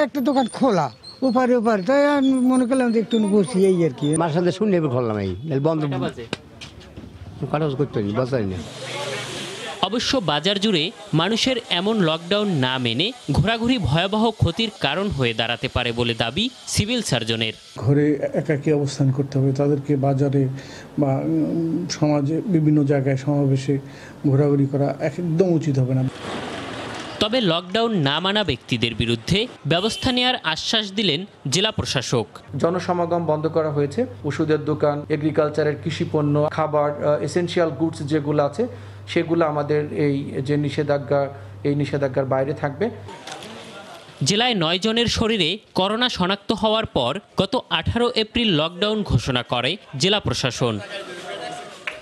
একটা দোকান খোলা ওপারে তাই আমি মনে করলাম যে একটু বসি, এই আর কি।
মার সাথে শুনলে করলাম এই বন্ধ করতে না।
অবশ্য বাজার জুড়ে মানুষের এমন লকডাউন না মেনে ঘোরাঘুরি ভয়াবহ ক্ষতির কারণ হয়ে দাঁড়াতে পারে বলে দাবি সিভিল সার্জনের।
ঘরে একাকী অবস্থান করতে হবে, তাদেরকে বাজারে বা সমাজে বিভিন্ন জায়গায় সমাবেশে ঘোরাঘুরি করা একদম উচিত হবে না।
তবে লকডাউন না মানা ব্যক্তিদের বিরুদ্ধে ব্যবস্থা নেওয়ার আশ্বাস দিলেন জেলা প্রশাসক।
জনসমাগম বন্ধ করা হয়েছে, ওষুধের দোকান, এগ্রিকালচারের কৃষি পণ্য, খাবার, এসেনশিয়াল গুডস যেগুলো আছে সেগুলো আমাদের এই নিষেধাজ্ঞার বাইরে থাকবে।
জেলায় 9 জনের শরীরে করোনা শনাক্ত হওয়ার পর গত 18 এপ্রিল লকডাউন ঘোষণা করে জেলা প্রশাসন।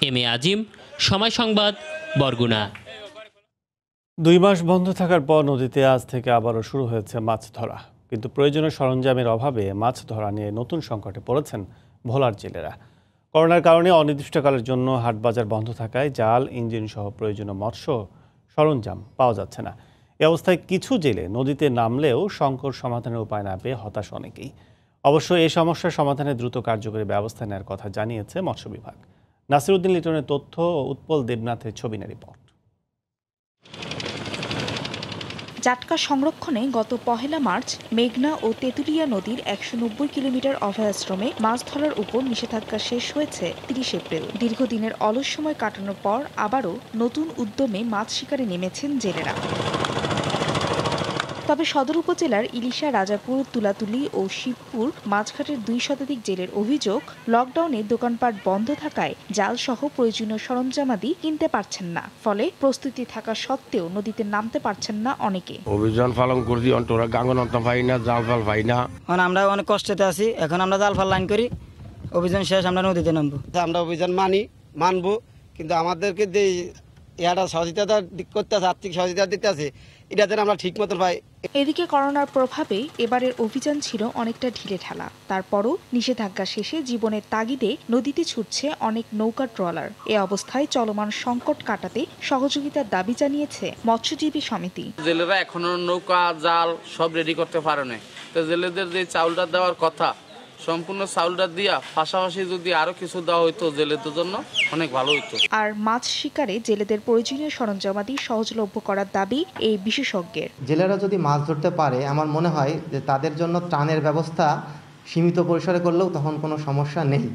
এম এ আজিম, সময় সংবাদ, বরগুনা।
2 মাস বন্ধ থাকার পর নদীতে আজ থেকে আবারও শুরু হয়েছে মাছ ধরা, কিন্তু প্রয়োজনীয় সরঞ্জামের অভাবে মাছ ধরা নিয়ে নতুন সংকটে পড়েছেন ভোলার জেলেরা। করোনার কারণে অনির্দিষ্টকালের জন্য হাটবাজার বন্ধ থাকায় জাল, ইঞ্জিন সহ প্রয়োজনীয় মৎস্য সরঞ্জাম পাওয়া যাচ্ছে না। এ অবস্থায় কিছু জেলে নদীতে নামলেও সংকট সমাধানের উপায় না পেয়ে হতাশ অনেকেই। অবশ্য এই সমস্যার সমাধানে দ্রুত কার্যকরী ব্যবস্থা নেওয়ার কথা জানিয়েছে মৎস্য বিভাগ। নাসিরউদ্দিন লিটনের তথ্য ও উৎপল দেবনাথের ছবি নিয়ে রিপোর্ট।
জাটকা সংরক্ষণে গত 1 মার্চ মেঘনা ও তেঁতুলিয়া নদীর 190 কিলোমিটার অভয়াশ্রমে মাছ ধরার উপর নিষেধাজ্ঞা শেষ হয়েছে 30 এপ্রিল। দীর্ঘদিনের অলস সময় কাটানোর পর আবারও নতুন উদ্যমে মাছ শিকারে নেমেছেন জেলেরা। তবে সদর উপজেলার ইলিশা, রাজাপুর, তুলাতুলি ও শিবপুর মাছঘাটের 2 শতাধিক জেলের অভিযোগ, লকডাউনে দোকানপাট বন্ধ থাকায় জাল সহ প্রয়োজনীয় সরঞ্জামাদি কিনতে পারছেন না। ফলে প্রস্তুতি থাকা সত্ত্বেও নদীতে নামতে পারছেন না অনেকে।
অভিযান পালন করছি, অন্তরা গাঙ্গন পাই না, জাল ফাল পাই না।
আমরা অনেক কষ্টতে আছি, এখন আমরা জাল ফাল লাইন করি, অভিযান শেষ আমরা নদীতে নামবো।
আমরা অভিযান মানবো, কিন্তু আমাদেরকে যে এটা সহযোগিতা করতে আছে, আর্থিক সহযোগিতা দিতে আছে, এটা যেন আমরা ঠিক মতো পাই।
এদিকে করোনার প্রভাবে এবারের অভিযান ছিল অনেকটা ঢিলেঢালা। তারপরও নিষেধাজ্ঞা শেষে জীবনের তাগিদে নদীতে ছুটছে অনেক নৌকা, ট্রলার। এ অবস্থায় চলমান সংকট কাটাতে সহযোগিতার দাবি জানিয়েছে মৎস্যজীবী সমিতি।
জেলেরা এখনো নৌকা, জাল সব রেডি করতে পারে না, তো জেলেদের যে চাউলটা দেওয়ার কথা সম্পূর্ণ চাউলটা দিয়া পাশাপাশি যদি আরো কিছু দেওয়া হইতো জেলেদের জন্য অনেক ভালো হইতো।
আর মাছ শিকারে জেলেদের প্রয়োজনীয় সরঞ্জামাদি সহজলভ্য করার দাবি এই বিশেষজ্ঞের।
জেলেরা যদি মাছ ধরতে পারে, আমার মনে হয় যে তাদের জন্য ত্রাণের ব্যবস্থা সীমিত পরিসরে করলেও তখন কোনো সমস্যা নেই।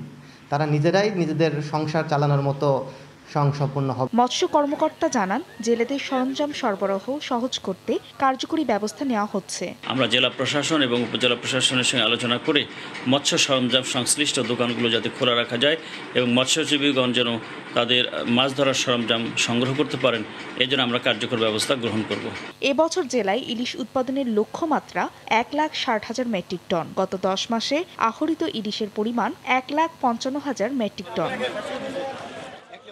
তারা নিজেরাই নিজেদের সংসার চালানোর মতো সংসম্পন্ন হবে।
মৎস্য কর্মকর্তা জানান, জেলেদের সরঞ্জাম সরবরাহ সহজ করতে কার্যকরী ব্যবস্থা নেওয়া হচ্ছে।
আমরা জেলা প্রশাসন এবং উপজেলা প্রশাসনের সঙ্গে আলোচনা করে মৎস্য সরঞ্জাম সংশ্লিষ্ট দোকানগুলো যাতে খোলা রাখা যায় এবং মৎস্যজীবীগণ যেন তাদের মাছ ধরার সরঞ্জাম সংগ্রহ করতে পারেন, এই জন্য আমরা কার্যকর ব্যবস্থা গ্রহণ করব।
এবছর জেলায় ইলিশ উৎপাদনের লক্ষ্যমাত্রা 1,60,000 মেট্রিক টন। গত 10 মাসে আহরিত ইলিশের পরিমাণ 1,55,000 মেট্রিক টন।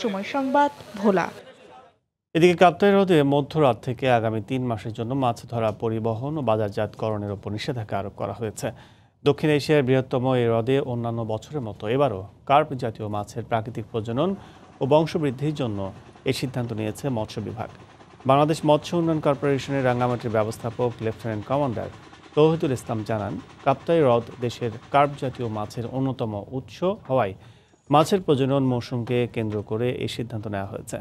সময় সংবাদ, ভোলা।
এদিকে কাপ্তাই হ্রদে মধ্যরাত থেকে আগামী 3 মাসের জন্য মাছ ধরা, পরিবহন ও বাজারজাতকরণের উপর নিষেধাজ্ঞা আরোপ করা হয়েছে। দক্ষিণ এশিয়ার বৃহত্তম এই হ্রদে অন্যান্য বছরের মতো এবারও কার্প জাতীয় মাছের প্রাকৃতিক প্রজনন ও বংশবৃদ্ধির জন্য এই সিদ্ধান্ত নিয়েছে মৎস্য বিভাগ। বাংলাদেশ মৎস্য উন্নয়ন কর্পোরেশনের রাঙ্গামাটির ব্যবস্থাপক লেফটেন্যান্ট কমান্ডার তৌহিদুল ইসলাম জানান, কাপ্তাই হ্রদ দেশের কার্প জাতীয় মাছের অন্যতম উৎস হওয়ায় মাছের প্রজনন মৌসুমকে কেন্দ্র করে এই সিদ্ধান্ত নেওয়া হয়েছে।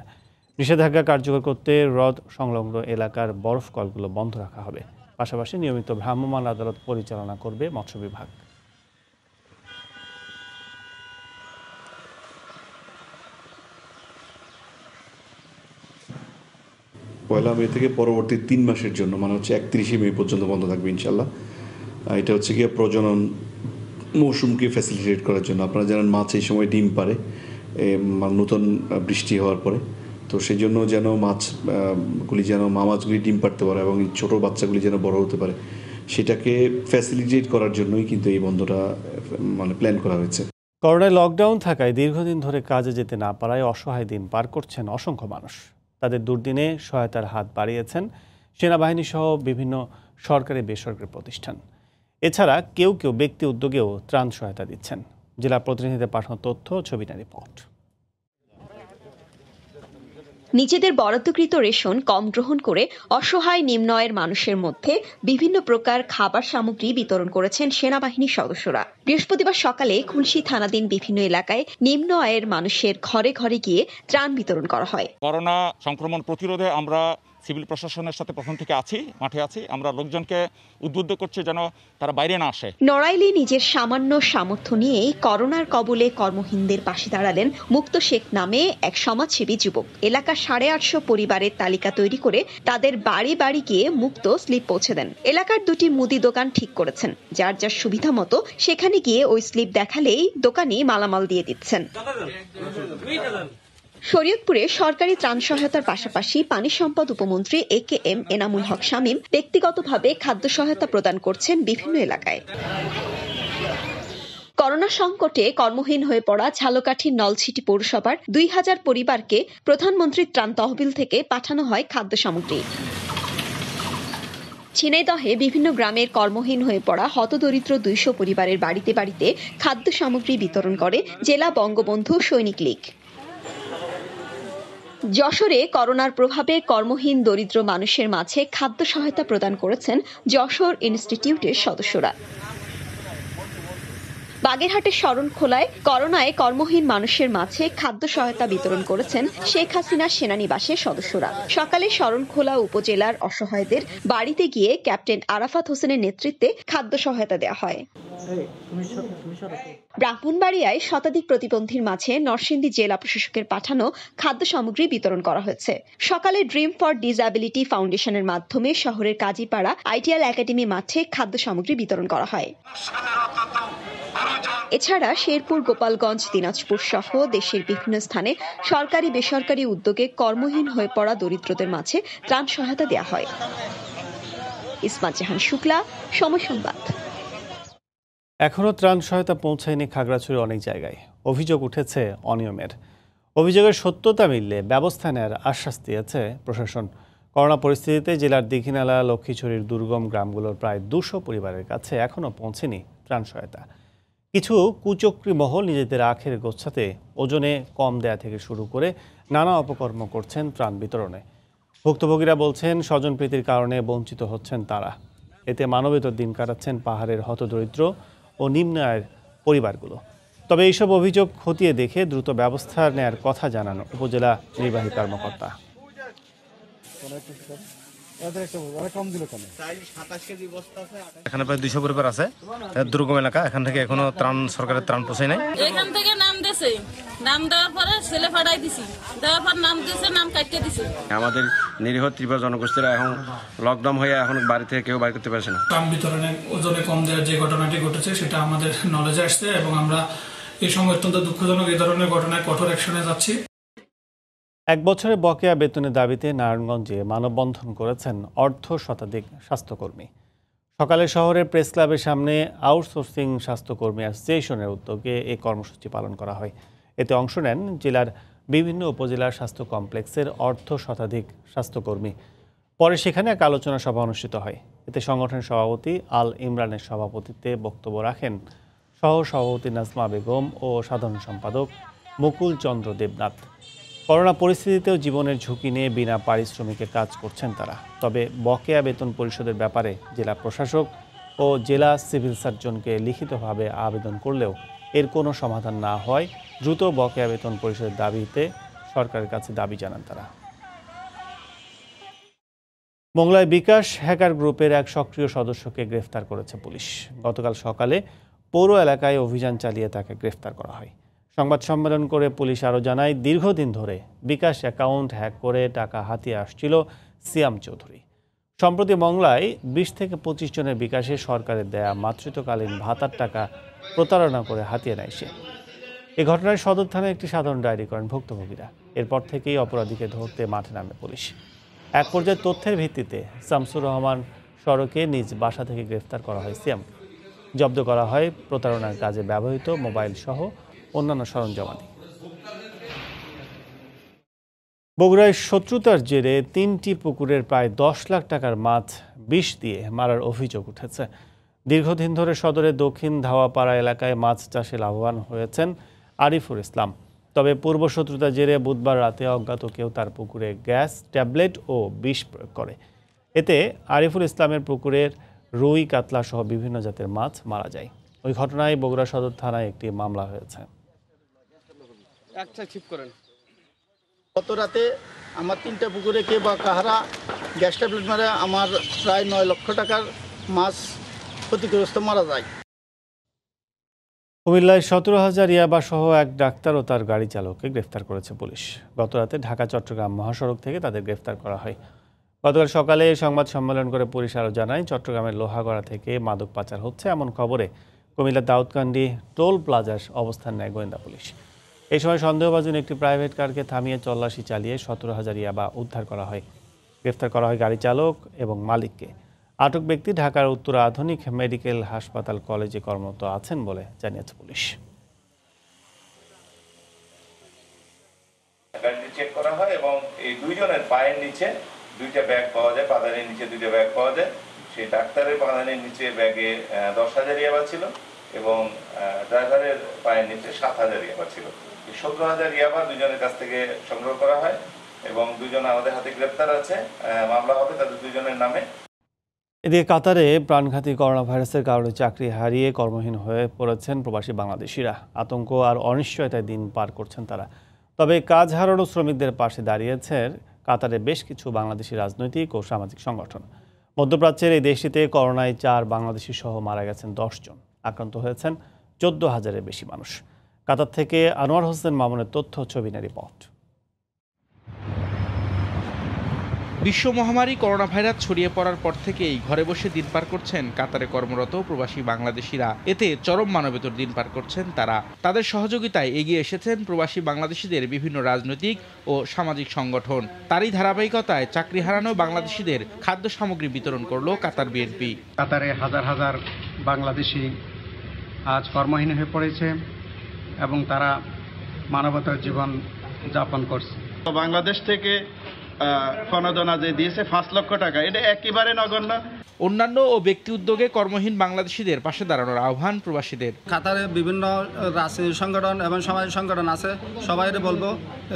নিষেধাজ্ঞা কার্যকর করতে হ্রদ সংলগ্ন এলাকার বরফ কলগুলো বন্ধ রাখা হবে। পাশাপাশি নিয়মিত ভ্রাম্যমাণ আদালত পরিচালনা করবে মৎস্য বিভাগ।
পয়লা মে থেকে পরবর্তী 3 মাসের জন্য, মানে হচ্ছে 31 মে পর্যন্ত বন্ধ থাকবে ইনশাল্লাহ। এটা হচ্ছে গিয়ে প্রজনন মৌসুমকে ফ্যাসিলিটেট করার জন্য। আপনারা জানেন মাছ এই সময় ডিম পারে নতুন বৃষ্টি হওয়ার পরে, তো সেই জন্য যেন মাছগুলি যেন মাছগুলি ডিম পারতে পারে এবং ছোট বাচ্চাগুলি যেন বড় হতে পারে, সেটাকে ফ্যাসিলিটেট করার জন্যই কিন্তু এই বন্ধটা প্ল্যান করা হয়েছে।
করোনায় লকডাউন থাকায় দীর্ঘদিন ধরে কাজে যেতে না পারায় অসহায় দিন পার করছেন অসংখ্য মানুষ। তাদের দুর্দিনে সহায়তার হাত বাড়িয়েছেন সেনাবাহিনী সহ বিভিন্ন সরকারি বেসরকারি প্রতিষ্ঠান। এছাড়া কেউ কেউ ব্যক্তি উদ্যোগেও ত্রাণ সহায়তা দিচ্ছেন। জেলা প্রতিনিধিদের পাঠানো তথ্য, ছবি না রিপোর্ট।
নিজেদের বরাদ্দকৃত রেশন কম গ্রহণ করে অসহায় নিম্ন আয়ের মানুষের মধ্যে বিভিন্ন প্রকার খাবার সামগ্রী বিতরণ করেছেন সেনাবাহিনীর সদস্যরা। বৃহস্পতিবার সকালে খুলশী থানাধীন বিভিন্ন এলাকায় নিম্ন আয়ের মানুষের ঘরে ঘরে গিয়ে ত্রাণ বিতরণ করা হয়।
করোনা সংক্রমণ প্রতিরোধে আমরা সিভিল প্রশাসনের সাথে প্রথম থেকে মাঠে আছি। আমরা লোকজনকে উদ্বুদ্ধ করছি যেন তারা বাইরে না আসে।
নড়াইলে নিজের সামান্য সামর্থ্য নিয়েই করোনার কবলে কর্মহীনদের পাশে দাঁড়ালেন মুক্ত শেখ নামে এক সমাজসেবী যুবক। এলাকার 850 পরিবারের তালিকা তৈরি করে তাদের বাড়ি বাড়ি গিয়ে মুক্ত স্লিপ পৌঁছে দেন। এলাকার 2টি মুদি দোকান ঠিক করেছেন, যার যার সুবিধা মতো সেখানে গিয়ে ওই স্লিপ দেখালেই দোকানি মালামাল দিয়ে দিচ্ছেন। শরীয়তপুরে সরকারি ত্রাণ সহায়তার পাশাপাশি পানি সম্পদ উপমন্ত্রী AKM এনামুল হক শামীম ব্যক্তিগতভাবে খাদ্য সহায়তা প্রদান করছেন বিভিন্ন এলাকায়। করোনা সংকটে কর্মহীন হয়ে পড়া ঝালকাঠির নলছিটি পৌরসভার 2000 পরিবারকে প্রধানমন্ত্রীর ত্রাণ তহবিল থেকে পাঠানো হয় খাদ্য সামগ্রী। ঝিনাইদহে বিভিন্ন গ্রামের কর্মহীন হয়ে পড়া হতদরিদ্র 200 পরিবারের বাড়িতে বাড়িতে খাদ্য সামগ্রী বিতরণ করে জেলা বঙ্গবন্ধু সৈনিক লীগ। যশোরে করোনার প্রভাবে কর্মহীন দরিদ্র মানুষের মাঝে খাদ্য সহায়তা প্রদান করেছেন যশোর ইনস্টিটিউটের সদস্যরা। বাগেরহাটের শরণখোলায় করোনায় কর্মহীন মানুষের মাঝে খাদ্য সহায়তা বিতরণ করেছেন শেখ হাসিনা সেনানিবাসের সদস্যরা। সকালে শরণখোলা উপজেলার অসহায়দের বাড়িতে গিয়ে ক্যাপ্টেন আরাফাত হোসেনের নেতৃত্বে খাদ্য সহায়তা দেওয়া হয়। ব্রাহ্মণবাড়িয়ায় শতাধিক প্রতিবন্ধীর মাঝে নরসিংদী জেলা প্রশাসকের পাঠানো খাদ্য সামগ্রী বিতরণ করা হয়েছে। সকালে ড্রিম ফর ডিসএবিলিটি ফাউন্ডেশনের মাধ্যমে শহরের কাজীপাড়া আইটিএল একাডেমি মাঠে খাদ্য সামগ্রী বিতরণ করা হয়। এছাড়া শেরপুর, গোপালগঞ্জ, দিনাজপুর সহ দেশের বিভিন্ন স্থানে সরকারি বেসরকারি উদ্যোগে কর্মহীন হয়ে পড়া দরিদ্রদের মাঝে ত্রাণ সহায়তা দেওয়া হয়। ইসমাত জাহান শুক্লা, সময় সংবাদ।
এখনও ত্রাণ সহায়তা পৌঁছায়নি খাগড়াছড়ির অনেক জায়গায়। অভিযোগ উঠেছে অনিয়মের। অভিযোগের সত্যতা মিললে ব্যবস্থা নেওয়ার আশ্বাস দিয়েছে প্রশাসন। করোনা পরিস্থিতিতে জেলার দীঘিনালা, লক্ষ্মীছড়ির দুর্গম গ্রামগুলোর প্রায় 200 পরিবারের কাছে এখনও পৌঁছেনি ত্রাণ সহায়তা। কিছু কুচক্রী মহল নিজেদের আখের গোছাতে ওজনে কম দেয়া থেকে শুরু করে নানা অপকর্ম করছেন ত্রাণ বিতরণে। ভুক্তভোগীরা বলছেন স্বজনপ্রীতির কারণে বঞ্চিত হচ্ছেন তারা। এতে মানবেতর দিন কাটাচ্ছেন পাহাড়ের হতদরিদ্র ও নিম্ন আয়ের পরিবারগুলো। তবে এইসব অভিযোগ খতিয়ে দেখে দ্রুত ব্যবস্থা নেয়ার কথা জানান উপজেলা নির্বাহী কর্মকর্তা।
এখানে প্রায় 200 পরিবার আছে, দুর্গম এলাকা। এখান থেকে এখনো সরকারের ত্রাণ পৌঁছায় নাই।
এখান থেকে নাম দিয়েছে, নাম দেওয়ার পরে ছেলে ফাটাই দিছি, দেওয়ার পর নাম দিয়েছে, নাম কাটিয়ে দিছে।
আমাদের নিরীহ ত্রিপুরা জনগোষ্ঠীরা এখন লকডাউন হয়ে এখন বাড়ি থেকে কেউ বাইরে করতে পারছে না।
ত্রাণ বিতরণে ওজনে কম দেওয়ার যে ঘটনাটি ঘটেছে সেটা আমাদের নলেজে আসছে এবং আমরা এই সঙ্গে অত্যন্ত দুঃখজনক এই ধরনের ঘটনায় কঠোর অ্যাকশনে যাচ্ছি।
1 বছরের বকেয়া বেতনের দাবিতে নারায়ণগঞ্জে মানববন্ধন করেছেন অর্ধ শতাধিক স্বাস্থ্যকর্মী। সকালে শহরের প্রেস ক্লাবের সামনে আউটসোর্সিং স্বাস্থ্যকর্মী অ্যাসোসিয়েশনের উদ্যোগে এই কর্মসূচি পালন করা হয়। এতে অংশ নেন জেলার বিভিন্ন উপজেলার স্বাস্থ্য কমপ্লেক্সের অর্ধ শতাধিক স্বাস্থ্যকর্মী। পরে সেখানে এক আলোচনা সভা অনুষ্ঠিত হয়। এতে সংগঠনের সভাপতি আল ইমরানের সভাপতিত্বে বক্তব্য রাখেন সহ সভাপতি নাজমা বেগম ও সাধারণ সম্পাদক মুকুল চন্দ্র দেবনাথ। করোনা পরিস্থিতিতেও জীবনের ঝুঁকি নিয়ে বিনা পারিশ্রমিকে কাজ করছেন তারা। তবে বকেয়া বেতন পরিশোধের ব্যাপারে জেলা প্রশাসক ও জেলা সিভিল সার্জনকে লিখিতভাবে আবেদন করলেও এর কোনো সমাধান না হয় দ্রুত বকেয়া বেতন পরিশোধের দাবিতে সরকারের কাছে দাবি জানান তারা। মোংলায় বিকাশ হ্যাকার গ্রুপের এক সক্রিয় সদস্যকে গ্রেফতার করেছে পুলিশ। গতকাল সকালে পৌর এলাকায় অভিযান চালিয়ে তাকে গ্রেফতার করা হয়। সংবাদ সম্মেলন করে পুলিশ আরও জানায়, দীর্ঘদিন ধরে বিকাশ অ্যাকাউন্ট হ্যাক করে টাকা হাতিয়ে আসছিল সিয়াম চৌধুরী। সম্প্রতি মংলায় 20 থেকে 25 জনের বিকাশে সরকারের দেয়া মাতৃত্বকালীন ভাতার টাকা প্রতারণা করে হাতিয়ে নেয় সে। এই ঘটনায় সদর থানায় একটি সাধারণ ডায়েরি করেন ভুক্তভোগীরা। এরপর থেকেই অপরাধীকে ধরতে মাঠে নামে পুলিশ। এক পর্যায়ে তথ্যের ভিত্তিতে শামসুর রহমান সড়কে নিজ বাসা থেকে গ্রেফতার করা হয় সিয়ামকে। জব্দ করা হয় প্রতারণার কাজে ব্যবহৃত মোবাইল সহ অন্যান্য সরঞ্জামাদি। বগুড়ায় শত্রুতার জেরে 3টি পুকুরের প্রায় 10 লাখ টাকার মাছ বিষ দিয়ে মারার অভিযোগ উঠেছে। দীর্ঘদিন ধরে সদরের দক্ষিণ ধাওয়াপাড়া এলাকায় মাছ চাষে লাভবান হয়েছেন আরিফুল ইসলাম। তবে পূর্ব শত্রুতার জেরে বুধবার রাতে অজ্ঞাত কেউ তার পুকুরে গ্যাস, ট্যাবলেট ও বিষ প্রয়োগ করে। এতে আরিফুল ইসলামের পুকুরের রুই, কাতলা সহ বিভিন্ন জাতের মাছ মারা যায়। ওই ঘটনায় বগুড়া সদর থানায় একটি মামলা হয়েছে।
গত রাতে আমার 3টা পুকুরে কে বা কাহারা গ্যাস ট্যাবলেট মারে আমার প্রায় 9 লক্ষ টাকার মাছ ক্ষতিগ্রস্ত মারা যায়।
কুমিল্লায় 17,000 ইয়াবা সহ এক ডাক্তার ও তার গাড়ি চালককে গ্রেফতার করেছে পুলিশ। গতরাতে ঢাকা চট্টগ্রাম মহাসড়ক থেকে তাদের গ্রেফতার করা হয়। গতকাল সকালে সংবাদ সম্মেলন করে পুলিশ আরও জানায়, চট্টগ্রামের লোহাগড়া থেকে মাদক পাচার হচ্ছে এমন খবরে কুমিল্লার দাউদকান্দি টোল প্লাজার অবস্থান নেয় গোয়েন্দা পুলিশ। এই সময় সন্দেহভাজন একটি প্রাইভেট কারকে থামিয়ে তল্লাশি চালিয়ে 17,000 ইয়াবা উদ্ধার করা হয়। গ্রেফতার করা হয় গাড়ি চালক এবং মালিককে। আটক ব্যক্তি ঢাকার উত্তর আধুনিক মেডিকেল হাসপাতাল কলেজে কর্মরত আছেন বলে জানিয়েছে পুলিশ।
গাড়িটি চেক করা হয় এবং এই দুইজনের পায়ের নিচে 2টা ব্যাগ পাওয়া যায়, পাদানির নিচে 2টা ব্যাগ পাওয়া যায়। সেই ডাক্তারের পাদানির নিচে ব্যাগে 10,000 ইয়াবা ছিল এবং ড্রাইভারের পায়ের নিচে 7,000 ইয়াবা ছিল। 17,000 ইয়াবা দুজনের কাছ থেকে সংগ্রহ করা হয় এবং দুজন আমাদের হাতে গ্রেপ্তার আছে। মামলা হবে তাদের দুজনের নামে।
এদিকে কাতারে প্রাণঘাতী করোনা ভাইরাসের কারণে চাকরি হারিয়ে কর্মহীন হয়ে পড়েছেন প্রবাসী বাংলাদেশিরা। আতঙ্ক আর অনিশ্চয়তায় দিন পার করছেন তারা। তবে কাজ হারানো শ্রমিকদের পাশে দাঁড়িয়েছে কাতারে বেশ কিছু বাংলাদেশি রাজনৈতিক ও সামাজিক সংগঠন। মধ্যপ্রাচ্যের এই দেশটিতে করোনায় 4 বাংলাদেশি সহ মারা গেছেন 10 জন। আক্রান্ত হয়েছেন 14,000-এর বেশি মানুষ। কাতার থেকে আনোয়ার হোসেন মামুনের তথ্য, ছবি নিয়ে রিপোর্ট।
বিশ্ব মহামারী করোনা ভাইরাস ছড়িয়ে পড়ার পর থেকেই ঘরে বসে দিন পার করছেন কাতারে কর্মরত প্রবাসী বাংলাদেশিরা। এতে চরম মানবেতর দিন পার করছেন তারা। তাদের সহযোগিতায় এগিয়ে এসেছেন প্রবাসী বাংলাদেশিদের বিভিন্ন রাজনৈতিক ও সামাজিক সংগঠন। তারই ধারাবাহিকতায় চাকরি হারানো বাংলাদেশিদের খাদ্য সামগ্রী বিতরণ করল কাতার বিএনপি।
কাতারে হাজার হাজার বাংলাদেশি আজ কর্মহীন হয়ে পড়েছে এবং তারা মানবতার জীবন যাপন করছে।
বাংলাদেশ থেকে প্রণোদনা যে দিয়েছে 5 লক্ষ টাকা, এটা একেবারে নগণ্য।
অন্যান্য ও ব্যক্তি উদ্যোগে কর্মহীন বাংলাদেশিদের পাশে দাঁড়ানোর আহ্বান প্রবাসীদের।
কাতারে বিভিন্ন রাজনৈতিক সংগঠন এবং সামাজিক সংগঠন আছে, সবাইকে বলবো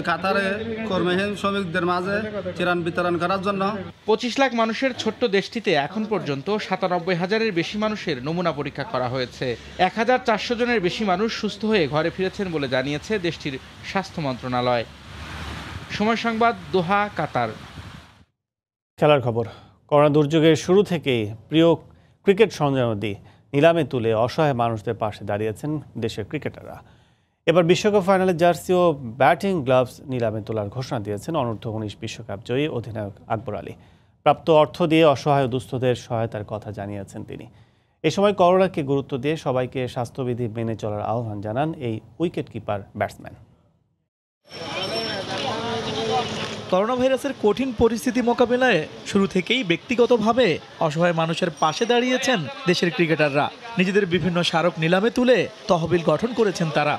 কাতারে কর্মহীন শ্রমিকদের মাঝে ত্রাণ বিতরণ করার জন্য।
25 লাখ মানুষের ছোট্ট দেশটিতে এখন পর্যন্ত 97,000-এর বেশি মানুষের নমুনা পরীক্ষা করা হয়েছে। 1,400 জনের বেশি মানুষ সুস্থ হয়ে ঘরে ফিরেছেন বলে জানিয়েছে দেশটির স্বাস্থ্য মন্ত্রণালয়। সময় সংবাদ, দোহা, কাতার।
খেলার খবর। করোনা দুর্যোগের শুরু থেকেই প্রিয় ক্রিকেট সরঞ্জামাদি নিলামে তুলে অসহায় মানুষদের পাশে দাঁড়িয়েছেন দেশের ক্রিকেটাররা। এবার বিশ্বকাপ ফাইনালে জার্সি ও ব্যাটিং গ্লাভস নিলামে তোলার ঘোষণা দিয়েছেন অনূর্ধ্ব-19 বিশ্বকাপ জয়ী অধিনায়ক আকবর আলী। প্রাপ্ত অর্থ দিয়ে অসহায় দুস্থদের সহায়তার কথা জানিয়েছেন তিনি। এ সময় করোনাকে গুরুত্ব দিয়ে সবাইকে স্বাস্থ্যবিধি মেনে চলার আহ্বান জানান এই উইকেট কিপার ব্যাটসম্যান।
করোনা ভাইরাসের কঠিন পরিস্থিতি মোকাবিলায় শুরু থেকেই ব্যক্তিগতভাবে অসহায় মানুষের পাশে দাঁড়িয়েছেন দেশের ক্রিকেটাররা। নিজেদের বিভিন্ন স্মারক নিলামে তুলে তহবিল গঠন করেছেন তারা।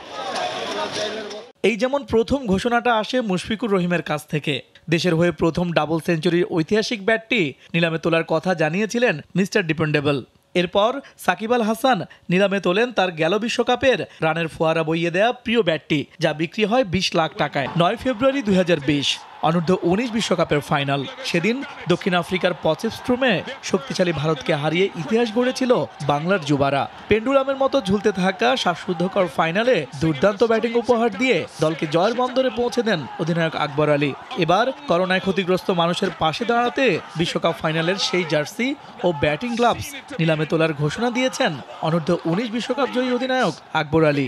এই যেমন প্রথম ঘোষণাটা আসে মুশফিকুর রহিমের কাছ থেকে। দেশের হয়ে প্রথম ডাবল সেঞ্চুরির ঐতিহাসিক ব্যাটটি নিলামে তোলার কথা জানিয়েছিলেন মিস্টার ডিপেন্ডেবল। এরপর সাকিব আল হাসান নিলামে তোলেন তার গেল বিশ্বকাপের রানের ফোয়ারা বইয়ে দেয়া প্রিয় ব্যাটটি, যা বিক্রি হয় 20 লাখ টাকায়। 9 ফেব্রুয়ারি 2020 অনূর্ধ্ব-19 বিশ্বকাপের ফাইনাল। সেদিন দক্ষিণ আফ্রিকার পচেফস্ট্রুমে শক্তিশালী ভারতকে হারিয়ে ইতিহাস গড়েছিল বাংলার যুবারা। পেন্ডুলামের মতো ঝুলতে থাকা শ্বাসরুদ্ধকর ফাইনালে দুর্দান্ত ব্যাটিং উপহার দিয়ে দলকে জয়ের বন্দরে পৌঁছে দেন অধিনায়ক আকবর আলী। এবার করোনায় ক্ষতিগ্রস্ত মানুষের পাশে দাঁড়াতে বিশ্বকাপ ফাইনালের সেই জার্সি ও ব্যাটিং গ্লাভস নিলামে তোলার ঘোষণা দিয়েছেন অনূর্ধ্ব-19 বিশ্বকাপ জয়ী অধিনায়ক আকবর আলী।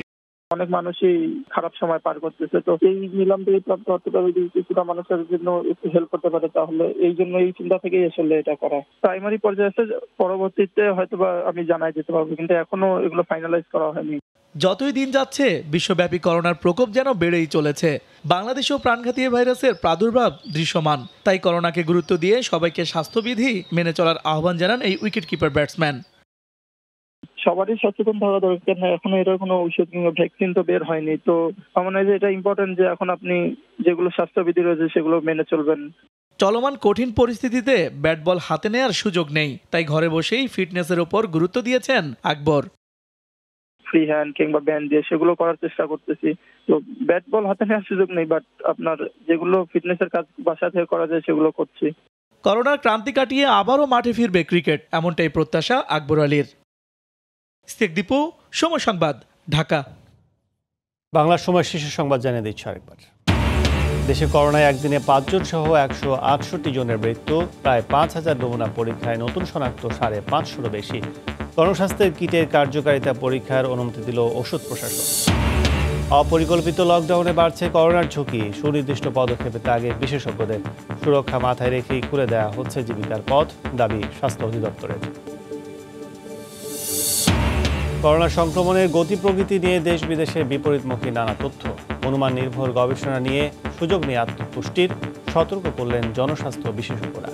অনেক মানুষই খারাপ সময় পার করতেছে, তো এই নিলাম থেকে প্রাপ্ত অর্থটা যদি কিছুটা মানুষের জন্য একটু হেল্প করতে পারে তাহলে এই জন্য এই চিন্তা থেকেই আসলে এটা করা। প্রাইমারি পর্যায়ে আছে, পরবর্তীতে হয়তোবা আমি জানাই দিতে পারবো, কিন্তু এখনো এগুলো ফাইনালাইজ করা হয়নি।
যতই দিন যাচ্ছে বিশ্বব্যাপী করোনার প্রকোপ যেন বেড়েই চলেছে। বাংলাদেশেও প্রাণঘাতী ভাইরাসের প্রাদুর্ভাব দৃশ্যমান। তাই করোনাকে গুরুত্ব দিয়ে সবাইকে স্বাস্থ্যবিধি মেনে চলার আহ্বান জানান এই উইকেট কিপার ব্যাটসম্যান।
সবারই সচেতন থাকা দরকার। না এখনো এটার কোনো ঔষধ কিংবা ভ্যাকসিন তো বের হয়নি, তো আমার মনে হয় যে এটা ইম্পর্টেন্ট যে এখন আপনি যেগুলো স্বাস্থ্যবিধি রয়েছে সেগুলো মেনে চলবেন।
চলমান কঠিন পরিস্থিতিতে ব্যাট বল হাতে নেওয়ার সুযোগ নেই, তাই ঘরে বসেই ফিটনেসের উপর গুরুত্ব দিয়েছেন আকবর।
ফ্রি হ্যান্ড কিংবা ব্যান্ড দিয়ে সেগুলো করার চেষ্টা করতেছি। তো ব্যাট বল হাতে নেওয়ার সুযোগ নেই, বাট আপনার যেগুলো ফিটনেসের কাজ বাসা থেকে করা যায় সেগুলো করছি।
করোনার ক্রান্তি কাটিয়ে আবারও মাঠে ফিরবে ক্রিকেট, এমনটাই প্রত্যাশা আকবর আলীর। শেখ দীপু, সময় সংবাদ, ঢাকা।
বাংলার সময় শীর্ষ সংবাদ জানিয়ে দিচ্ছি আরেকবার। দেশে করোনায় একদিনে 5 জন সহ 168 জনের মৃত্যু, প্রায় 5000 নমুনা পরীক্ষায় নতুন শনাক্ত 550 বেশি। গণস্বাস্থ্যের কিটের কার্যকারিতা পরীক্ষার অনুমতি দিল ওষুধ প্রশাসন। অপরিকল্পিত লকডাউনে বাড়ছে করোনার ঝুঁকি, সুনির্দিষ্ট পদক্ষেপে তাগিদ বিশেষজ্ঞদের। সুরক্ষা মাথায় রেখেই খুলে দেওয়া হচ্ছে জীবিকার পথ, দাবি স্বাস্থ্য অধিদপ্তরের। করোনা সংক্রমণের গতি প্রকৃতি নিয়ে দেশ বিদেশে বিপরীতমুখী নানা তথ্য, অনুমান নির্ভর গবেষণা নিয়ে সুযোগ নিয়ে আত্মপুষ্টির সতর্ক করলেন জনস্বাস্থ্য বিশেষজ্ঞরা।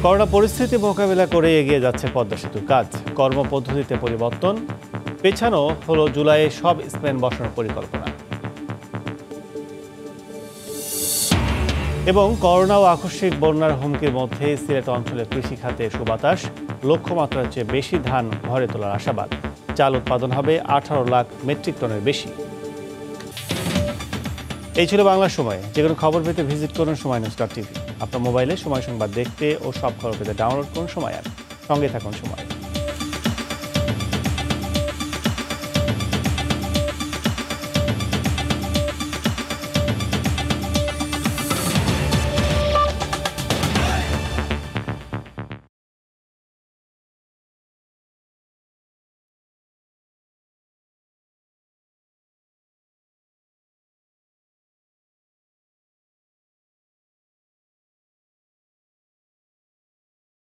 করোনা পরিস্থিতি মোকাবিলা করে এগিয়ে যাচ্ছে পদ্মা সেতুর কাজ। কর্মপদ্ধতিতে পরিবর্তন, পেছানো হলো জুলাইয়ে সব স্প্যান বসানোর পরিকল্পনা। এবং করোনা ও আকস্মিক বন্যার হুমকির মধ্যে সিলেট অঞ্চলে কৃষি খাতে সুবাতাস, লক্ষ্যমাত্রার চেয়ে বেশি ধান ঘরে তোলার আশাবাদ। চাল উৎপাদন হবে 18 লাখ মেট্রিক টনের বেশি। এই ছিল বাংলার সময়। যে কোনো খবর পেতে ভিজিট করুন সময়নিউজ.tv। আপনার মোবাইলে সময় সংবাদ দেখতে ও সব খবর পেতে ডাউনলোড করুন সময় অ্যাপ। সঙ্গে থাকুন সময়।